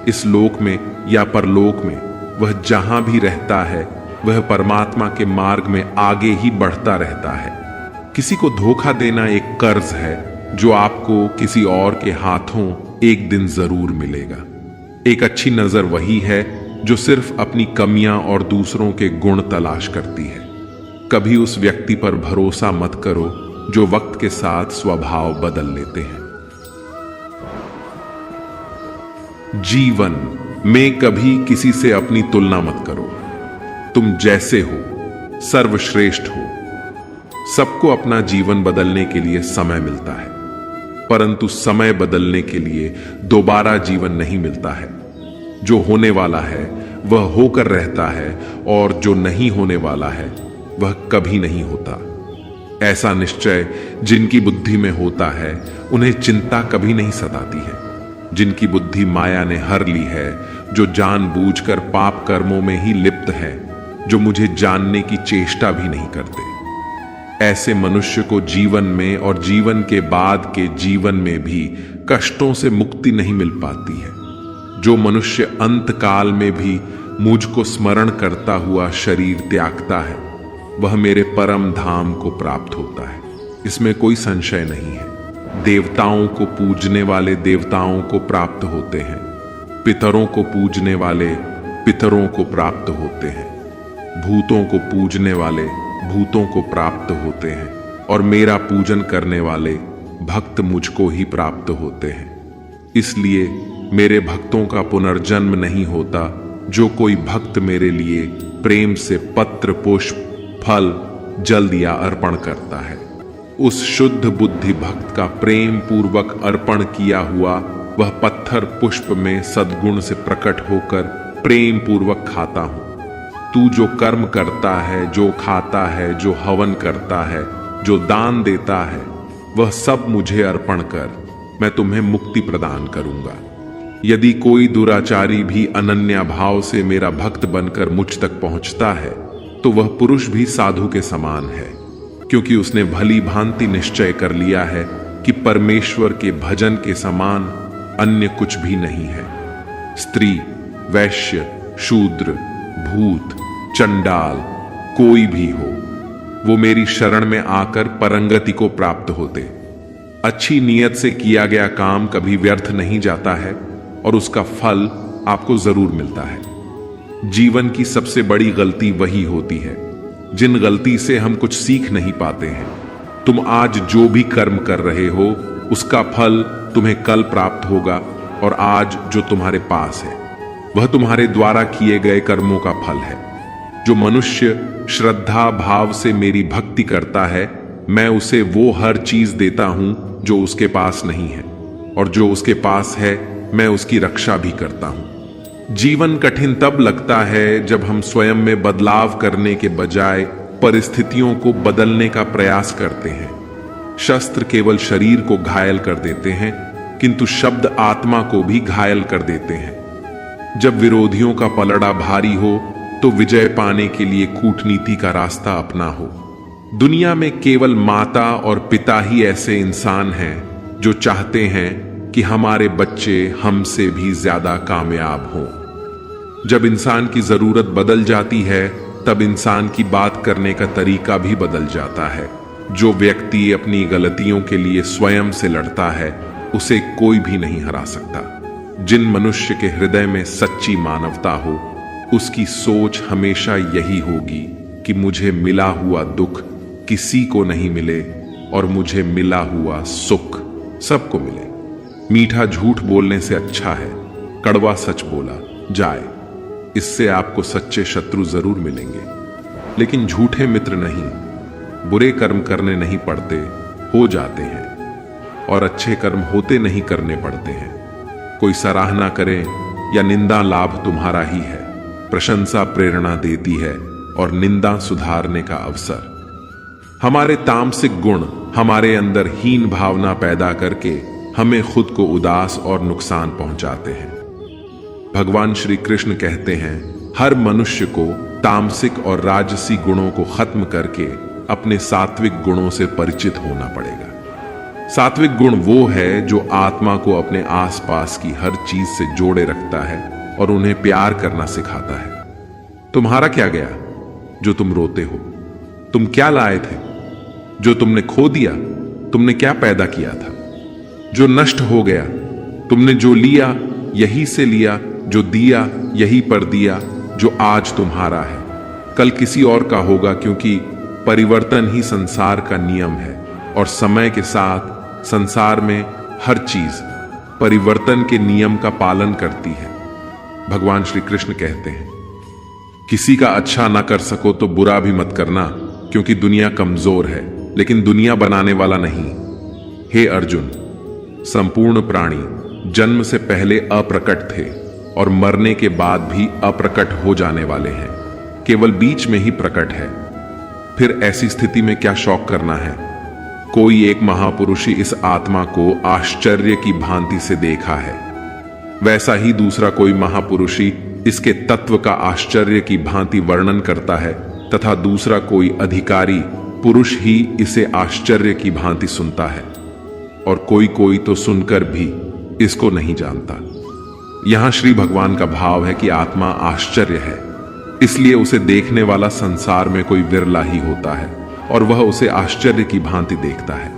इस लोक में या परलोक में वह जहां भी रहता है वह परमात्मा के मार्ग में आगे ही बढ़ता रहता है। किसी को धोखा देना एक कर्ज है जो आपको किसी और के हाथों एक दिन जरूर मिलेगा। एक अच्छी नजर वही है जो सिर्फ अपनी कमियां और दूसरों के गुण तलाश करती है। कभी उस व्यक्ति पर भरोसा मत करो जो वक्त के साथ स्वभाव बदल लेते हैं। जीवन में कभी किसी से अपनी तुलना मत करो। तुम जैसे हो सर्वश्रेष्ठ हो। सबको अपना जीवन बदलने के लिए समय मिलता है, परंतु समय बदलने के लिए दोबारा जीवन नहीं मिलता है। जो होने वाला है वह होकर रहता है, और जो नहीं होने वाला है वह कभी नहीं होता। ऐसा निश्चय जिनकी बुद्धि में होता है उन्हें चिंता कभी नहीं सताती है। जिनकी बुद्धि माया ने हर ली है, जो जानबूझकर पाप कर्मों में ही लिप्त है, जो मुझे जानने की चेष्टा भी नहीं करते, ऐसे मनुष्य को जीवन में और जीवन के बाद के जीवन में भी कष्टों से मुक्ति नहीं मिल पाती है। जो मनुष्य अंत काल में भी मुझको स्मरण करता हुआ शरीर त्यागता है, वह मेरे परम धाम को प्राप्त होता है, इसमें कोई संशय नहीं है। देवताओं को पूजने वाले देवताओं को प्राप्त होते हैं, पितरों को पूजने वाले पितरों को प्राप्त होते हैं, भूतों को पूजने वाले भूतों को प्राप्त होते हैं, और मेरा पूजन करने वाले भक्त मुझको ही प्राप्त होते हैं। इसलिए मेरे भक्तों का पुनर्जन्म नहीं होता। जो कोई भक्त मेरे लिए प्रेम से पत्र, पुष्प, फल, जल दिया अर्पण करता है, उस शुद्ध बुद्धि भक्त का प्रेम पूर्वक अर्पण किया हुआ वह पत्थर पुष्प में सद्गुण से प्रकट होकर प्रेम पूर्वक खाता हूं। तू जो कर्म करता है, जो खाता है, जो हवन करता है, जो दान देता है, वह सब मुझे अर्पण कर, मैं तुम्हें मुक्ति प्रदान करूंगा। यदि कोई दुराचारी भी अनन्या भाव से मेरा भक्त बनकर मुझ तक पहुंचता है, तो वह पुरुष भी साधु के समान है, क्योंकि उसने भली भांति निश्चय कर लिया है कि परमेश्वर के भजन के समान अन्य कुछ भी नहीं है। स्त्री, वैश्य, शूद्र, भूत, चंडाल कोई भी हो, वो मेरी शरण में आकर परंगति को प्राप्त होते। अच्छी नीयत से किया गया काम कभी व्यर्थ नहीं जाता है, और उसका फल आपको जरूर मिलता है। जीवन की सबसे बड़ी गलती वही होती है जिन गलती से हम कुछ सीख नहीं पाते हैं। तुम आज जो भी कर्म कर रहे हो, उसका फल तुम्हें कल प्राप्त होगा, और आज जो तुम्हारे पास है वह तुम्हारे द्वारा किए गए कर्मों का फल है। जो मनुष्य श्रद्धा भाव से मेरी भक्ति करता है, मैं उसे वो हर चीज देता हूं जो उसके पास नहीं है, और जो उसके पास है मैं उसकी रक्षा भी करता हूं। जीवन कठिन तब लगता है जब हम स्वयं में बदलाव करने के बजाय परिस्थितियों को बदलने का प्रयास करते हैं। शस्त्र केवल शरीर को घायल कर देते हैं, किंतु शब्द आत्मा को भी घायल कर देते हैं। जब विरोधियों का पलड़ा भारी हो, तो विजय पाने के लिए कूटनीति का रास्ता अपना हो। दुनिया में केवल माता और पिता ही ऐसे इंसान हैं जो चाहते हैं कि हमारे बच्चे हमसे भी ज्यादा कामयाब हों। जब इंसान की जरूरत बदल जाती है, तब इंसान की बात करने का तरीका भी बदल जाता है। जो व्यक्ति अपनी गलतियों के लिए स्वयं से लड़ता है, उसे कोई भी नहीं हरा सकता। जिन मनुष्य के हृदय में सच्ची मानवता हो, उसकी सोच हमेशा यही होगी कि मुझे मिला हुआ दुख किसी को नहीं मिले, और मुझे मिला हुआ सुख सबको मिले। मीठा झूठ बोलने से अच्छा है कड़वा सच बोला जाए। इससे आपको सच्चे शत्रु जरूर मिलेंगे, लेकिन झूठे मित्र नहीं। बुरे कर्म करने नहीं पड़ते, हो जाते हैं, और अच्छे कर्म होते नहीं करने पड़ते हैं। कोई सराहना करे या निंदा, लाभ तुम्हारा ही है। प्रशंसा प्रेरणा देती है, और निंदा सुधारने का अवसर। हमारे तामसिक गुण हमारे अंदर हीन भावना पैदा करके हमें खुद को उदास और नुकसान पहुंचाते हैं। भगवान श्री कृष्ण कहते हैं, हर मनुष्य को तामसिक और राजसी गुणों को खत्म करके अपने सात्विक गुणों से परिचित होना पड़ेगा। सात्विक गुण वो है जो आत्मा को अपने आसपास की हर चीज से जोड़े रखता है और उन्हें प्यार करना सिखाता है। तुम्हारा क्या गया जो तुम रोते हो? तुम क्या लाए थे जो तुमने खो दिया? तुमने क्या पैदा किया था जो नष्ट हो गया? तुमने जो लिया यही से लिया, जो दिया यही पर दिया, जो आज तुम्हारा है कल किसी और का होगा, क्योंकि परिवर्तन ही संसार का नियम है। और समय के साथ संसार में हर चीज परिवर्तन के नियम का पालन करती है। भगवान श्री कृष्ण कहते हैं, किसी का अच्छा ना कर सको तो बुरा भी मत करना, क्योंकि दुनिया कमजोर है लेकिन दुनिया बनाने वाला नहीं। हे अर्जुन, संपूर्ण प्राणी जन्म से पहले अप्रकट थे और मरने के बाद भी अप्रकट हो जाने वाले हैं, केवल बीच में ही प्रकट है। फिर ऐसी स्थिति में क्या शौक करना है? कोई एक महापुरुष ही इस आत्मा को आश्चर्य की भांति से देखा है, वैसा ही दूसरा कोई महापुरुष ही इसके तत्व का आश्चर्य की भांति वर्णन करता है, तथा दूसरा कोई अधिकारी पुरुष ही इसे आश्चर्य की भांति सुनता है, और कोई कोई तो सुनकर भी इसको नहीं जानता। यहां श्री भगवान का भाव है कि आत्मा आश्चर्य है, इसलिए उसे देखने वाला संसार में कोई विरला ही होता है और वह उसे आश्चर्य की भांति देखता है।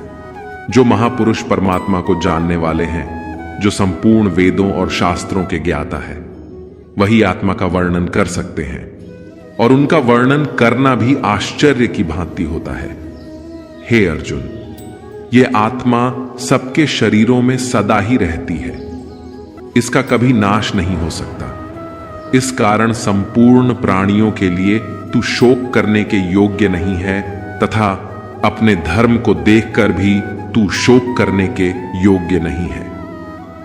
जो महापुरुष परमात्मा को जानने वाले हैं, जो संपूर्ण वेदों और शास्त्रों के ज्ञाता है, वही आत्मा का वर्णन कर सकते हैं, और उनका वर्णन करना भी आश्चर्य की भांति होता है। हे अर्जुन, यह आत्मा सबके शरीरों में सदा ही रहती है, इसका कभी नाश नहीं हो सकता। इस कारण संपूर्ण प्राणियों के लिए तू शोक करने के योग्य नहीं है, तथा अपने धर्म को देखकर भी तू शोक करने के योग्य नहीं है।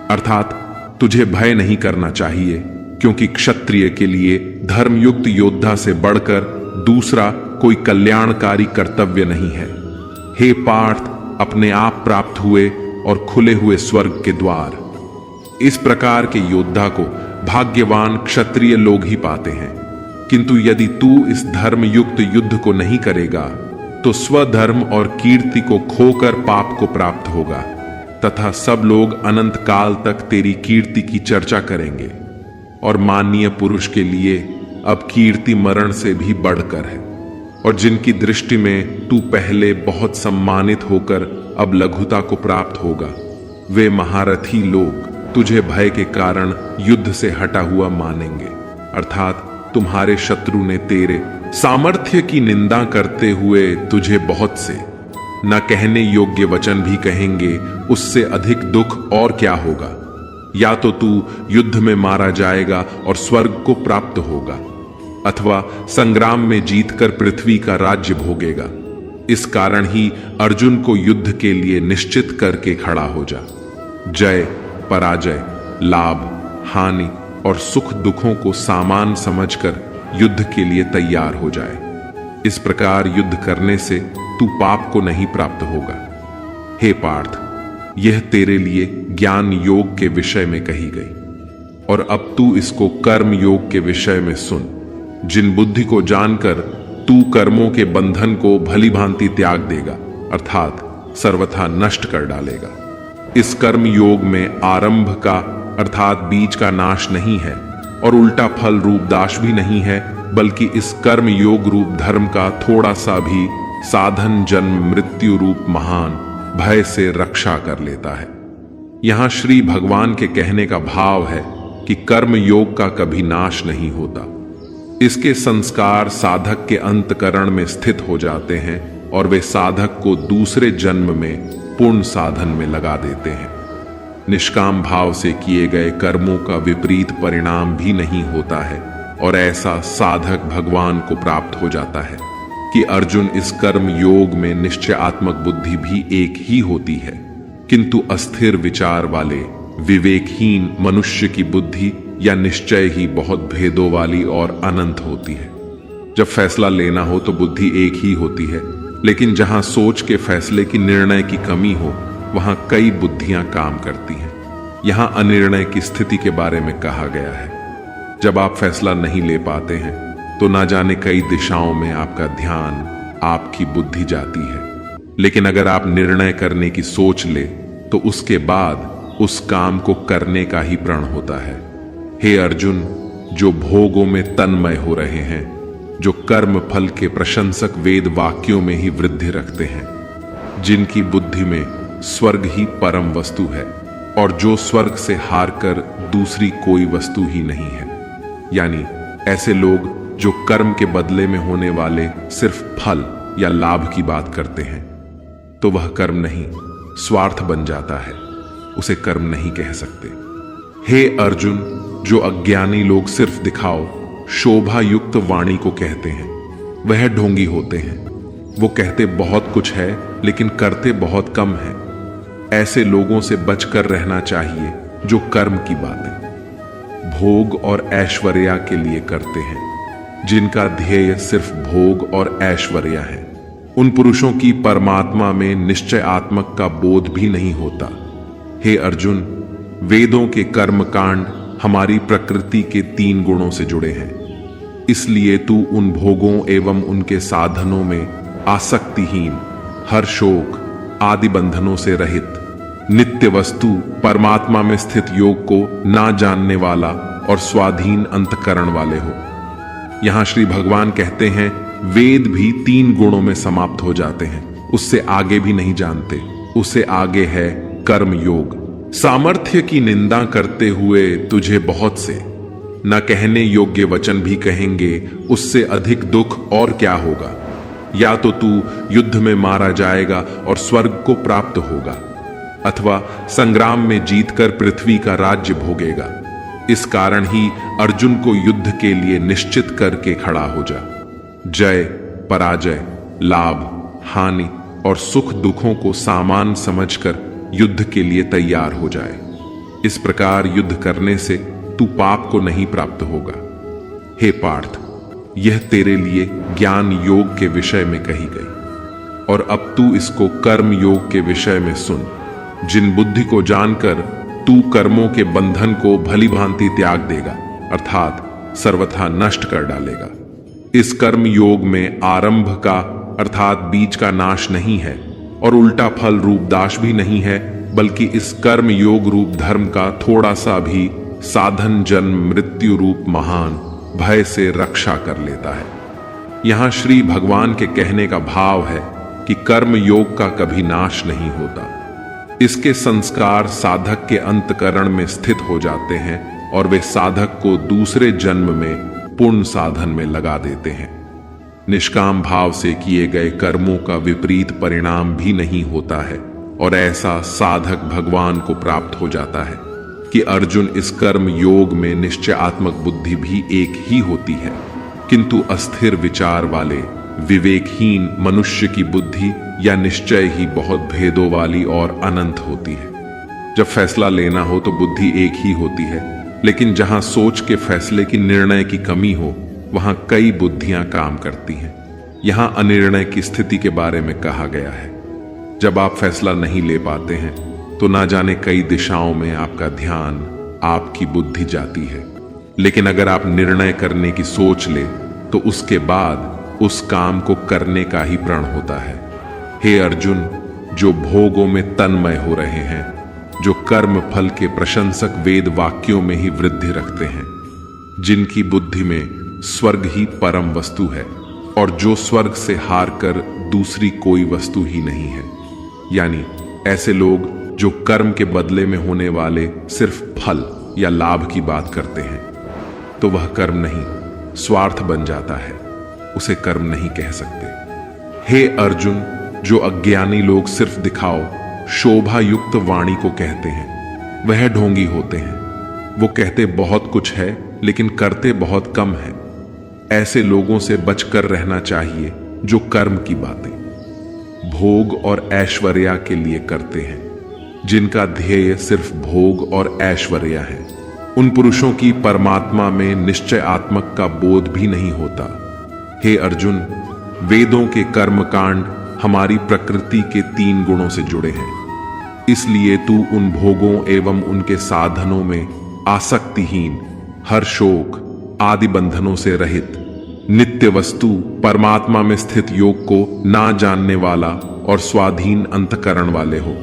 अर्थात तुझे भय नहीं करना चाहिए, क्योंकि क्षत्रिय के लिए धर्मयुक्त योद्धा से बढ़कर दूसरा कोई कल्याणकारी कर्तव्य नहीं है। हे पार्थ, अपने आप प्राप्त हुए और खुले हुए स्वर्ग के द्वार, इस प्रकार के योद्धा को भाग्यवान क्षत्रिय लोग ही पाते हैं। किंतु यदि तू इस धर्मयुक्त युद्ध को नहीं करेगा तो स्वधर्म और कीर्ति को खोकर पाप को प्राप्त होगा, तथा सब लोग अनंत काल तक तेरी कीर्ति की चर्चा करेंगे। और माननीय पुरुष के लिए अब कीर्ति मरण से भी बढ़कर है, और जिनकी दृष्टि में तू पहले बहुत सम्मानित होकर अब लघुता को प्राप्त होगा, वे महारथी लोग तुझे भय के कारण युद्ध से हटा हुआ मानेंगे। अर्थात तुम्हारे शत्रु ने तेरे सामर्थ्य की निंदा करते हुए तुझे बहुत से न कहने योग्य वचन भी कहेंगे, उससे अधिक दुख और क्या होगा। या तो तू युद्ध में मारा जाएगा और स्वर्ग को प्राप्त होगा, अथवा संग्राम में जीतकर पृथ्वी का राज्य भोगेगा। इस कारण ही अर्जुन को युद्ध के लिए निश्चित करके खड़ा हो जा। जय पराजय, लाभ हानि और सुख दुखों को सामान समझकर युद्ध के लिए तैयार हो जाए। इस प्रकार युद्ध करने से तू पाप को नहीं प्राप्त होगा। हे पार्थ, यह तेरे लिए ज्ञान योग के विषय में कही गई, और अब तू इसको कर्म योग के विषय में सुन, जिन बुद्धि को जानकर तू कर्मों के बंधन को भली भांति त्याग देगा, अर्थात सर्वथा नष्ट कर डालेगा। इस कर्म योग में आरंभ का अर्थात बीज का नाश नहीं है, और उल्टा फल रूप दाश भी नहीं है, बल्कि इस कर्म योग रूप धर्म का थोड़ा सा भी साधन जन्म मृत्यु रूप महान भय से रक्षा कर लेता है। यहां श्री भगवान के कहने का भाव है कि कर्म योग का कभी नाश नहीं होता। इसके संस्कार साधक के अंतकरण में स्थित हो जाते हैं, और वे साधक को दूसरे जन्म में पूर्ण साधन में लगा देते हैं। निष्काम भाव से किए गए कर्मों का विपरीत परिणाम भी नहीं होता है, और ऐसा साधक भगवान को प्राप्त हो जाता है कि अर्जुन, इस कर्म योग में निश्चयात्मक बुद्धि भी एक ही होती है, किंतु अस्थिर विचार वाले विवेकहीन मनुष्य की बुद्धि या निश्चय ही बहुत भेदों वाली और अनंत होती है। जब फैसला लेना हो तो बुद्धि एक ही होती है, लेकिन जहां सोच के फैसले की निर्णय की कमी हो, वहां कई बुद्धियां काम करती हैं। यहां अनिर्णय की स्थिति के बारे में कहा गया है। जब आप फैसला नहीं ले पाते हैं तो ना जाने कई दिशाओं में आपका ध्यान, आपकी बुद्धि जाती है। लेकिन अगर आप निर्णय करने की सोच ले तो उसके बाद उस काम को करने का ही प्रण होता है। हे अर्जुन, जो भोगों में तन्मय हो रहे हैं, जो कर्म फल के प्रशंसक वेद वाक्यों में ही वृद्धि रखते हैं, जिनकी बुद्धि में स्वर्ग ही परम वस्तु है, और जो स्वर्ग से हार कर दूसरी कोई वस्तु ही नहीं है, यानी ऐसे लोग जो कर्म के बदले में होने वाले सिर्फ फल या लाभ की बात करते हैं, तो वह कर्म नहीं, स्वार्थ बन जाता है, उसे कर्म नहीं कह सकते। हे अर्जुन, जो अज्ञानी लोग सिर्फ दिखाओ शोभा युक्त वाणी को कहते हैं, वह ढोंगी होते हैं। वो कहते बहुत कुछ है लेकिन करते बहुत कम है। ऐसे लोगों से बचकर रहना चाहिए जो कर्म की बातें भोग और ऐश्वर्या के लिए करते हैं, जिनका ध्येय सिर्फ भोग और ऐश्वर्या है। उन पुरुषों की परमात्मा में निश्चयात्मक का बोध भी नहीं होता। हे अर्जुन, वेदों के कर्मकांड हमारी प्रकृति के 3 गुणों से जुड़े हैं। इसलिए तू उन भोगों एवं उनके साधनों में आसक्तिहीन, हर शोक आदि बंधनों से रहित, नित्य वस्तु परमात्मा में स्थित योग को ना जानने वाला और स्वाधीन अंतकरण वाले हो। यहां श्री भगवान कहते हैं वेद भी 3 गुणों में समाप्त हो जाते हैं, उससे आगे भी नहीं जानते। उससे आगे है कर्म योग। सामर्थ्य की निंदा करते हुए तुझे बहुत से न कहने योग्य वचन भी कहेंगे, उससे अधिक दुख और क्या होगा। या तो तू युद्ध में मारा जाएगा और स्वर्ग को प्राप्त होगा, अथवा संग्राम में जीतकर पृथ्वी का राज्य भोगेगा। इस कारण ही अर्जुन को युद्ध के लिए निश्चित करके खड़ा हो जा। जय पराजय, लाभ हानि और सुख दुखों को सामान समझकर युद्ध के लिए तैयार हो जाए। इस प्रकार युद्ध करने से तू पाप को नहीं प्राप्त होगा। हे पार्थ, यह तेरे लिए ज्ञान योग के विषय में कही गई, और अब तू इसको कर्म योग के विषय में सुन। जिन बुद्धि को जानकर तू कर्मों के बंधन को भली भांति त्याग देगा, अर्थात सर्वथा नष्ट कर डालेगा। इस कर्म योग में आरंभ का अर्थात बीज का नाश नहीं है और उल्टा फल रूप दाश भी नहीं है, बल्कि इस कर्म योग रूप धर्म का थोड़ा सा भी साधन जन्म मृत्यु रूप महान भय से रक्षा कर लेता है। यहां श्री भगवान के कहने का भाव है कि कर्म योग का कभी नाश नहीं होता। इसके संस्कार साधक के अंतकरण में स्थित हो जाते हैं और वे साधक को दूसरे जन्म में पुण्य साधन में लगा देते हैं। निष्काम भाव से किए गए कर्मों का विपरीत परिणाम भी नहीं होता है, और ऐसा साधक भगवान को प्राप्त हो जाता है कि अर्जुन इस कर्म योग में निश्चयात्मक बुद्धि भी एक ही होती है, किंतु अस्थिर विचार वाले विवेकहीन मनुष्य की बुद्धि या निश्चय ही बहुत भेदों वाली और अनंत होती है। जब फैसला लेना हो तो बुद्धि एक ही होती है, लेकिन जहां सोच के फैसले की निर्णय की कमी हो वहां कई बुद्धियां काम करती हैं। यहां अनिर्णय की स्थिति के बारे में कहा गया है। जब आप फैसला नहीं ले पाते हैं तो ना जाने कई दिशाओं में आपका ध्यान, आपकी बुद्धि जाती है। लेकिन अगर आप निर्णय करने की सोच ले तो उसके बाद उस काम को करने का ही प्रण होता है। हे अर्जुन, जो भोगों में तन्मय हो रहे हैं, जो कर्म फल के प्रशंसक वेद वाक्यों में ही वृद्धि रखते हैं, जिनकी बुद्धि में स्वर्ग ही परम वस्तु है और जो स्वर्ग से हार कर दूसरी कोई वस्तु ही नहीं है, यानी ऐसे लोग जो कर्म के बदले में होने वाले सिर्फ फल या लाभ की बात करते हैं, तो वह कर्म नहीं स्वार्थ बन जाता है, उसे कर्म नहीं कह सकते। हे अर्जुन, जो अज्ञानी लोग सिर्फ दिखाओ शोभा युक्त वाणी को कहते हैं, वह ढोंगी होते हैं। वो कहते बहुत कुछ है लेकिन करते बहुत कम है। ऐसे लोगों से बचकर रहना चाहिए जो कर्म की बातें भोग और ऐश्वर्या के लिए करते हैं, जिनका ध्येय सिर्फ भोग और ऐश्वर्या है। उन पुरुषों की परमात्मा में निश्चयात्मक का बोध भी नहीं होता। हे अर्जुन, वेदों के कर्मकांड हमारी प्रकृति के 3 गुणों से जुड़े हैं। इसलिए तू उन भोगों एवं उनके साधनों में आसक्तिहीन, हर शोक आदि बंधनों से रहित, नित्य वस्तु परमात्मा में स्थित योग को ना जानने वाला और स्वाधीन अंतकरण वाले हो।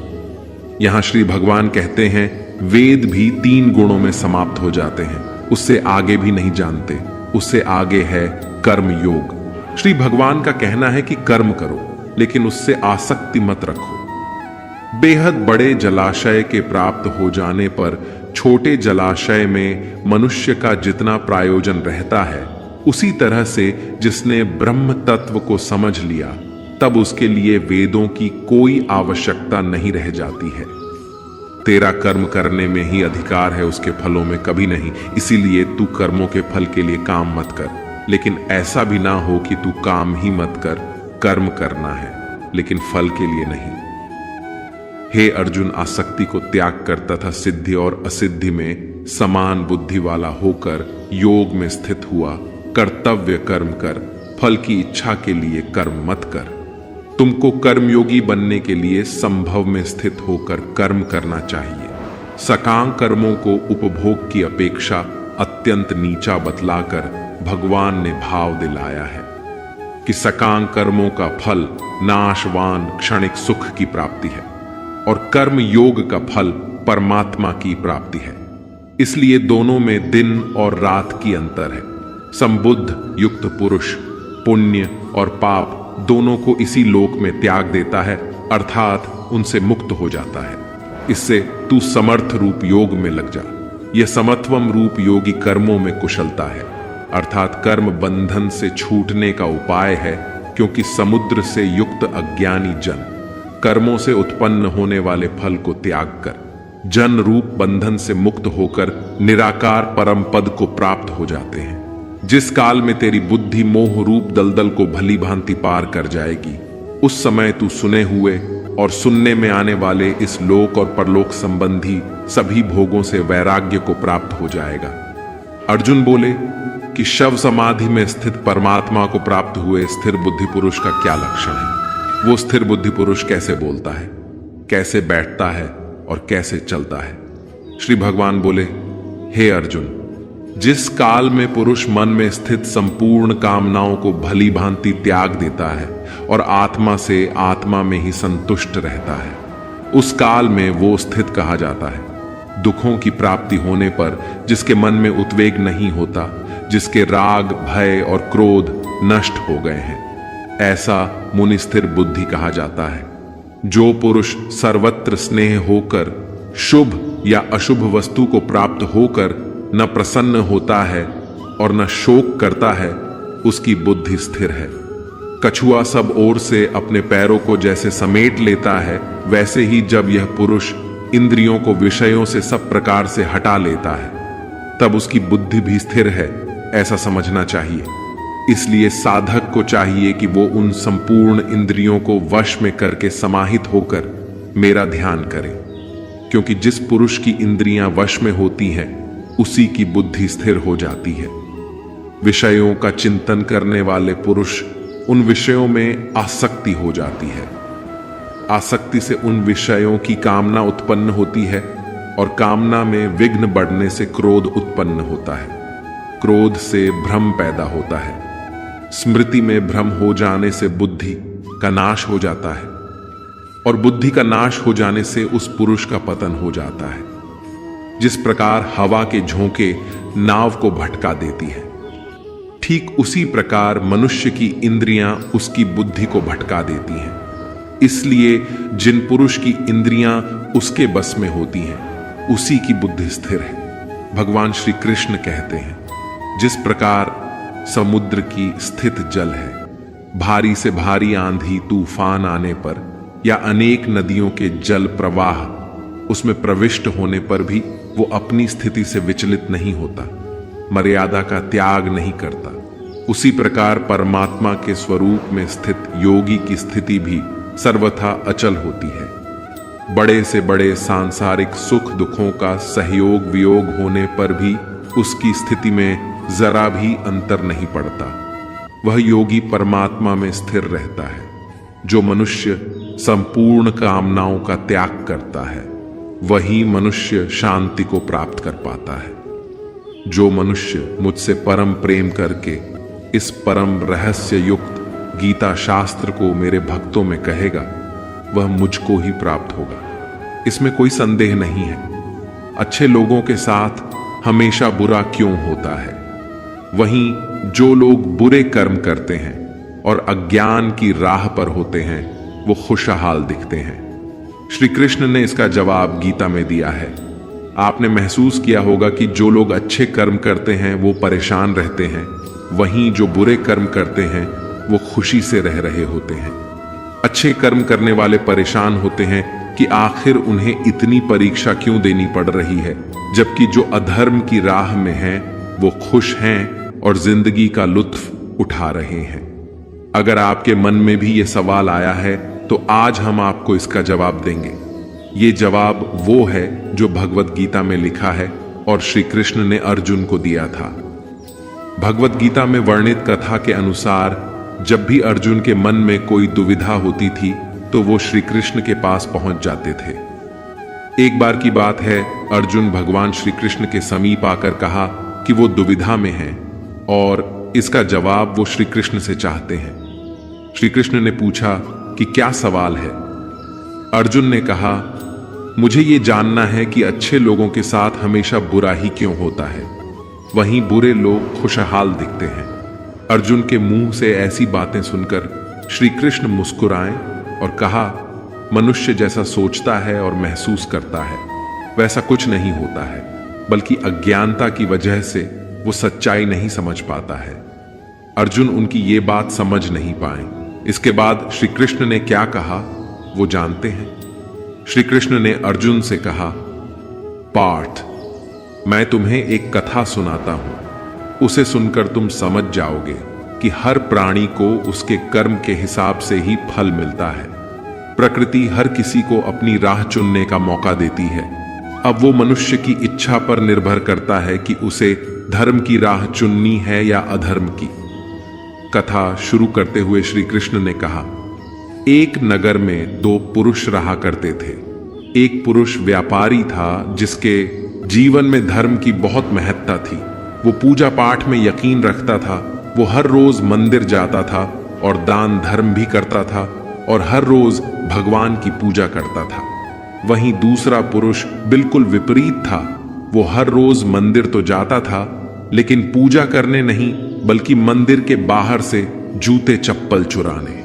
यहां श्री भगवान कहते हैं वेद भी 3 गुणों में समाप्त हो जाते हैं, उससे आगे भी नहीं जानते। उससे आगे है कर्म योग। श्री भगवान का कहना है कि कर्म करो, लेकिन उससे आसक्ति मत रखो। बेहद बड़े जलाशय के प्राप्त हो जाने पर छोटे जलाशय में मनुष्य का जितना प्रयोजन रहता है, उसी तरह से जिसने ब्रह्म तत्व को समझ लिया, तब उसके लिए वेदों की कोई आवश्यकता नहीं रह जाती है। तेरा कर्म करने में ही अधिकार है, उसके फलों में कभी नहीं। इसीलिए तू कर्मों के फल के लिए काम मत कर, लेकिन ऐसा भी ना हो कि तू काम ही मत कर, कर्म करना है लेकिन फल के लिए नहीं। हे अर्जुन, आसक्ति को त्याग कर तथा सिद्धि और असिद्धि में समान बुद्धि वाला होकर योग में स्थित हुआ कर्तव्य कर्म कर, फल की इच्छा के लिए कर्म मत कर। तुमको कर्मयोगी बनने के लिए संभव में स्थित होकर कर्म करना चाहिए। सकाम कर्मों को उपभोग की अपेक्षा अत्यंत नीचा बतलाकर भगवान ने भाव दिलाया है कि सकाम कर्मों का फल नाशवान क्षणिक सुख की प्राप्ति है और कर्म योग का फल परमात्मा की प्राप्ति है। इसलिए दोनों में दिन और रात की अंतर है। संबुद्ध युक्त पुरुष पुण्य और पाप दोनों को इसी लोक में त्याग देता है, अर्थात उनसे मुक्त हो जाता है। इससे तू समर्थ रूप योग में लग जा। यह समत्वम रूप योगी कर्मों में कुशलता है, अर्थात कर्म बंधन से छूटने का उपाय है, क्योंकि समुद्र से युक्त अज्ञानी जन कर्मों से उत्पन्न होने वाले फल को त्याग कर जन रूप बंधन से मुक्त होकर निराकार परम पद को प्राप्त हो जाते हैं। जिस काल में तेरी बुद्धि मोह रूप दलदल को भली भांति पार कर जाएगी, उस समय तू सुने हुए और सुनने में आने वाले इस लोक और परलोक संबंधी सभी भोगों से वैराग्य को प्राप्त हो जाएगा। अर्जुन बोले कि शव समाधि में स्थित परमात्मा को प्राप्त हुए स्थिर बुद्धि पुरुष का क्या लक्षण है? वो स्थिर बुद्धि पुरुष कैसे बोलता है, कैसे बैठता है और कैसे चलता है? श्री भगवान बोले, हे अर्जुन, जिस काल में पुरुष मन में स्थित संपूर्ण कामनाओं को भली भांति त्याग देता है और आत्मा से आत्मा में ही संतुष्ट रहता है, उस काल में वो स्थित कहा जाता है। दुखों की प्राप्ति होने पर जिसके मन में उद्वेग नहीं होता, जिसके राग भय और क्रोध नष्ट हो गए हैं, ऐसा मुनि स्थिर बुद्धि कहा जाता है। जो पुरुष सर्वत्र स्नेह होकर शुभ या अशुभ वस्तु को प्राप्त होकर न प्रसन्न होता है और न शोक करता है, उसकी बुद्धि स्थिर है। कछुआ सब ओर से अपने पैरों को जैसे समेट लेता है, वैसे ही जब यह पुरुष इंद्रियों को विषयों से सब प्रकार से हटा लेता है, तब उसकी बुद्धि भी स्थिर है, ऐसा समझना चाहिए। इसलिए साधक को चाहिए कि वो उन संपूर्ण इंद्रियों को वश में करके समाहित होकर मेरा ध्यान करे, क्योंकि जिस पुरुष की इंद्रियां वश में होती हैं, उसी की बुद्धि स्थिर हो जाती है। विषयों का चिंतन करने वाले पुरुष उन विषयों में आसक्ति हो जाती है। आसक्ति से उन विषयों की कामना उत्पन्न होती है और कामना में विघ्न बढ़ने से क्रोध उत्पन्न होता है। क्रोध से भ्रम पैदा होता है। स्मृति में भ्रम हो जाने से बुद्धि का नाश हो जाता है और बुद्धि का नाश हो जाने से उस पुरुष का पतन हो जाता है। जिस प्रकार हवा के झोंके नाव को भटका देती है, ठीक उसी प्रकार मनुष्य की इंद्रियां उसकी बुद्धि को भटका देती हैं। इसलिए जिन पुरुष की इंद्रियां उसके बस में होती हैं, उसी की बुद्धि स्थिर है। भगवान श्री कृष्ण कहते हैं, जिस प्रकार समुद्र की स्थित जल है, भारी से भारी आंधी तूफान आने पर या अनेक नदियों के जल प्रवाह उसमें प्रविष्ट होने पर भी वो अपनी स्थिति से विचलित नहीं होता, मर्यादा का त्याग नहीं करता, उसी प्रकार परमात्मा के स्वरूप में स्थित योगी की स्थिति भी सर्वथा अचल होती है। बड़े से बड़े सांसारिक सुख दुखों का सहयोग वियोग होने पर भी उसकी स्थिति में जरा भी अंतर नहीं पड़ता। वह योगी परमात्मा में स्थिर रहता है। जो मनुष्य संपूर्ण कामनाओं का त्याग करता है, वही मनुष्य शांति को प्राप्त कर पाता है। जो मनुष्य मुझसे परम प्रेम करके इस परम रहस्य युक्त गीता शास्त्र को मेरे भक्तों में कहेगा, वह मुझको ही प्राप्त होगा। इसमें कोई संदेह नहीं है। अच्छे लोगों के साथ हमेशा बुरा क्यों होता है? वहीं जो लोग बुरे कर्म करते हैं और अज्ञान की राह पर होते हैं, वो खुशहाल दिखते हैं। श्री कृष्ण ने इसका जवाब गीता में दिया है। आपने महसूस किया होगा कि जो लोग अच्छे कर्म करते हैं वो परेशान रहते हैं, वहीं जो बुरे कर्म करते हैं वो खुशी से रह रहे होते हैं। अच्छे कर्म करने वाले परेशान होते हैं कि आखिर उन्हें इतनी परीक्षा क्यों देनी पड़ रही है, जबकि जो अधर्म की राह में हैं वो खुश हैं और जिंदगी का लुत्फ उठा रहे हैं। अगर आपके मन में भी ये सवाल आया है तो आज हम आपको इसका जवाब देंगे। ये जवाब वो है जो भगवत गीता में लिखा है और श्री कृष्ण ने अर्जुन को दिया था। भगवत गीता में वर्णित कथा के अनुसार जब भी अर्जुन के मन में कोई दुविधा होती थी तो वो श्री कृष्ण के पास पहुंच जाते थे। एक बार की बात है, अर्जुन भगवान श्री कृष्ण के समीप आकर कहा कि वो दुविधा में हैं और इसका जवाब वो श्री कृष्ण से चाहते हैं। श्री कृष्ण ने पूछा कि क्या सवाल है। अर्जुन ने कहा, मुझे ये जानना है कि अच्छे लोगों के साथ हमेशा बुरा ही क्यों होता है, वहीं बुरे लोग खुशहाल दिखते हैं। अर्जुन के मुंह से ऐसी बातें सुनकर श्री कृष्ण मुस्कुराए और कहा, मनुष्य जैसा सोचता है और महसूस करता है वैसा कुछ नहीं होता है, बल्कि अज्ञानता की वजह से वो सच्चाई नहीं समझ पाता है। अर्जुन उनकी ये बात समझ नहीं पाए। इसके बाद श्री कृष्ण ने क्या कहा वो जानते हैं। श्री कृष्ण ने अर्जुन से कहा, पार्थ, मैं तुम्हें एक कथा सुनाता हूं, उसे सुनकर तुम समझ जाओगे कि हर प्राणी को उसके कर्म के हिसाब से ही फल मिलता है। प्रकृति हर किसी को अपनी राह चुनने का मौका देती है। अब वो मनुष्य की इच्छा पर निर्भर करता है कि उसे धर्म की राह चुननी है या अधर्म की। कथा शुरू करते हुए श्री कृष्ण ने कहा, एक नगर में दो पुरुष रहा करते थे। एक पुरुष व्यापारी था जिसके जीवन में धर्म की बहुत महत्ता थी। वो पूजा पाठ में यकीन रखता था। वो हर रोज मंदिर जाता था और दान धर्म भी करता था और हर रोज भगवान की पूजा करता था। वहीं दूसरा पुरुष बिल्कुल विपरीत था। वो हर रोज मंदिर तो जाता था लेकिन पूजा करने नहीं, बल्कि मंदिर के बाहर से जूते चप्पल चुराने।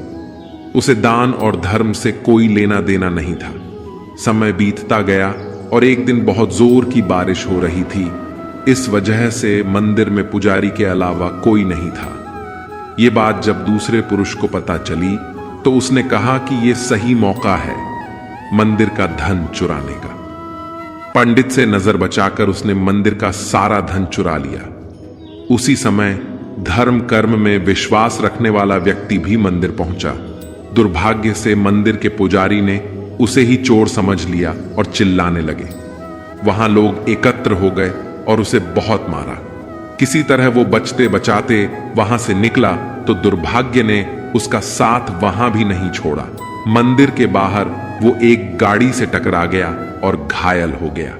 उसे दान और धर्म से कोई लेना देना नहीं था। समय बीतता गया और एक दिन बहुत जोर की बारिश हो रही थी। इस वजह से मंदिर में पुजारी के अलावा कोई नहीं था। ये बात जब दूसरे पुरुष को पता चली तो उसने कहा कि यह सही मौका है मंदिर का धन चुराने का। पंडित से नजर बचाकर उसने मंदिर का सारा धन चुरा लिया। उसी समय धर्म कर्म में विश्वास रखने वाला व्यक्ति भी मंदिर पहुंचा। दुर्भाग्य से मंदिर के पुजारी ने उसे ही चोर समझ लिया और चिल्लाने लगे। वहां लोग एकत्र हो गए और उसे बहुत मारा। किसी तरह वो बचते बचाते वहां से निकला तो दुर्भाग्य ने उसका साथ वहां भी नहीं छोड़ा। मंदिर के बाहर वो एक गाड़ी से टकरा गया और घायल हो गया।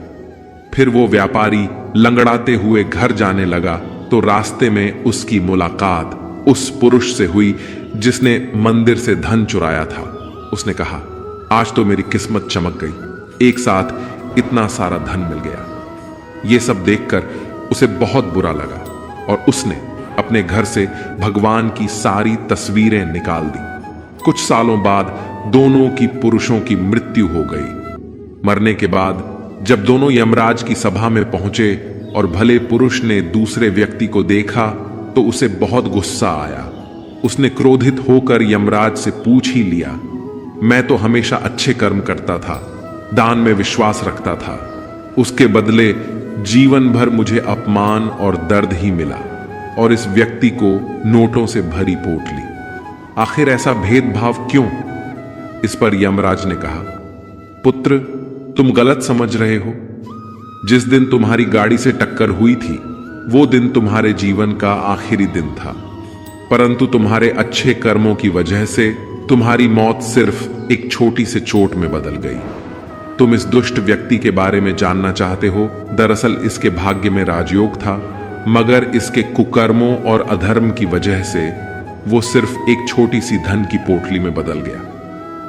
फिर वो व्यापारी लंगड़ाते हुए घर जाने लगा तो रास्ते में उसकी मुलाकात उस पुरुष से हुई जिसने मंदिर से धन चुराया था। उसने कहा, आज तो मेरी किस्मत चमक गई, एक साथ इतना सारा धन मिल गया। ये सब देखकर उसे बहुत बुरा लगा और उसने अपने घर से भगवान की सारी तस्वीरें निकाल दी। कुछ सालों बाद दोनों की पुरुषों की मृत्यु हो गई। मरने के बाद जब दोनों यमराज की सभा में पहुंचे और भले पुरुष ने दूसरे व्यक्ति को देखा तो उसे बहुत गुस्सा आया। उसने क्रोधित होकर यमराज से पूछ ही लिया, मैं तो हमेशा अच्छे कर्म करता था, दान में विश्वास रखता था, उसके बदले जीवन भर मुझे अपमान और दर्द ही मिला और इस व्यक्ति को नोटों से भरी पोटली। आखिर ऐसा भेदभाव क्यों? इस पर यमराज ने कहा, पुत्र, तुम गलत समझ रहे हो। जिस दिन तुम्हारी गाड़ी से टक्कर हुई थी वो दिन तुम्हारे जीवन का आखिरी दिन था, परंतु तुम्हारे अच्छे कर्मों की वजह से तुम्हारी मौत सिर्फ एक छोटी सी चोट में बदल गई। तुम इस दुष्ट व्यक्ति के बारे में जानना चाहते हो। दरअसल इसके भाग्य में राजयोग था, मगर इसके कुकर्मों और अधर्म की वजह से वो सिर्फ एक छोटी सी धन की पोटली में बदल गया।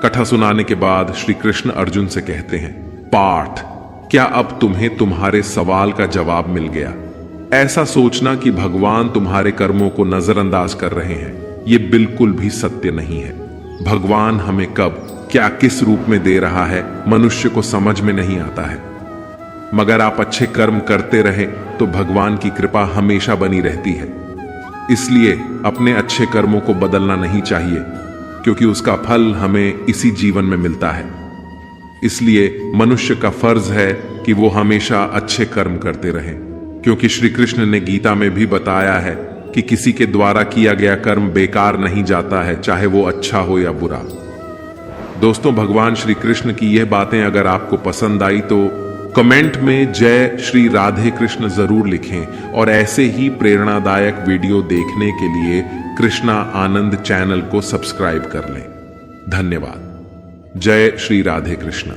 कथा सुनाने के बाद श्री कृष्ण अर्जुन से कहते हैं, पार्थ, क्या अब तुम्हें तुम्हारे सवाल का जवाब मिल गया? ऐसा सोचना कि भगवान तुम्हारे कर्मों को नजरअंदाज कर रहे हैं, ये बिल्कुल भी सत्य नहीं है। भगवान हमें कब क्या किस रूप में दे रहा है मनुष्य को समझ में नहीं आता है। मगर आप अच्छे कर्म करते रहे तो भगवान की कृपा हमेशा बनी रहती है। इसलिए अपने अच्छे कर्मों को बदलना नहीं चाहिए, क्योंकि उसका फल हमें इसी जीवन में मिलता है। इसलिए मनुष्य का फर्ज है कि वो हमेशा अच्छे कर्म करते रहें, क्योंकि श्री कृष्ण ने गीता में भी बताया है कि किसी के द्वारा किया गया कर्म बेकार नहीं जाता है, चाहे वो अच्छा हो या बुरा। दोस्तों, भगवान श्री कृष्ण की यह बातें अगर आपको पसंद आई तो कमेंट में जय श्री राधे कृष्ण जरूर लिखें और ऐसे ही प्रेरणादायक वीडियो देखने के लिए कृष्णा आनंद चैनल को सब्सक्राइब कर लें। धन्यवाद। जय श्री राधे कृष्ण।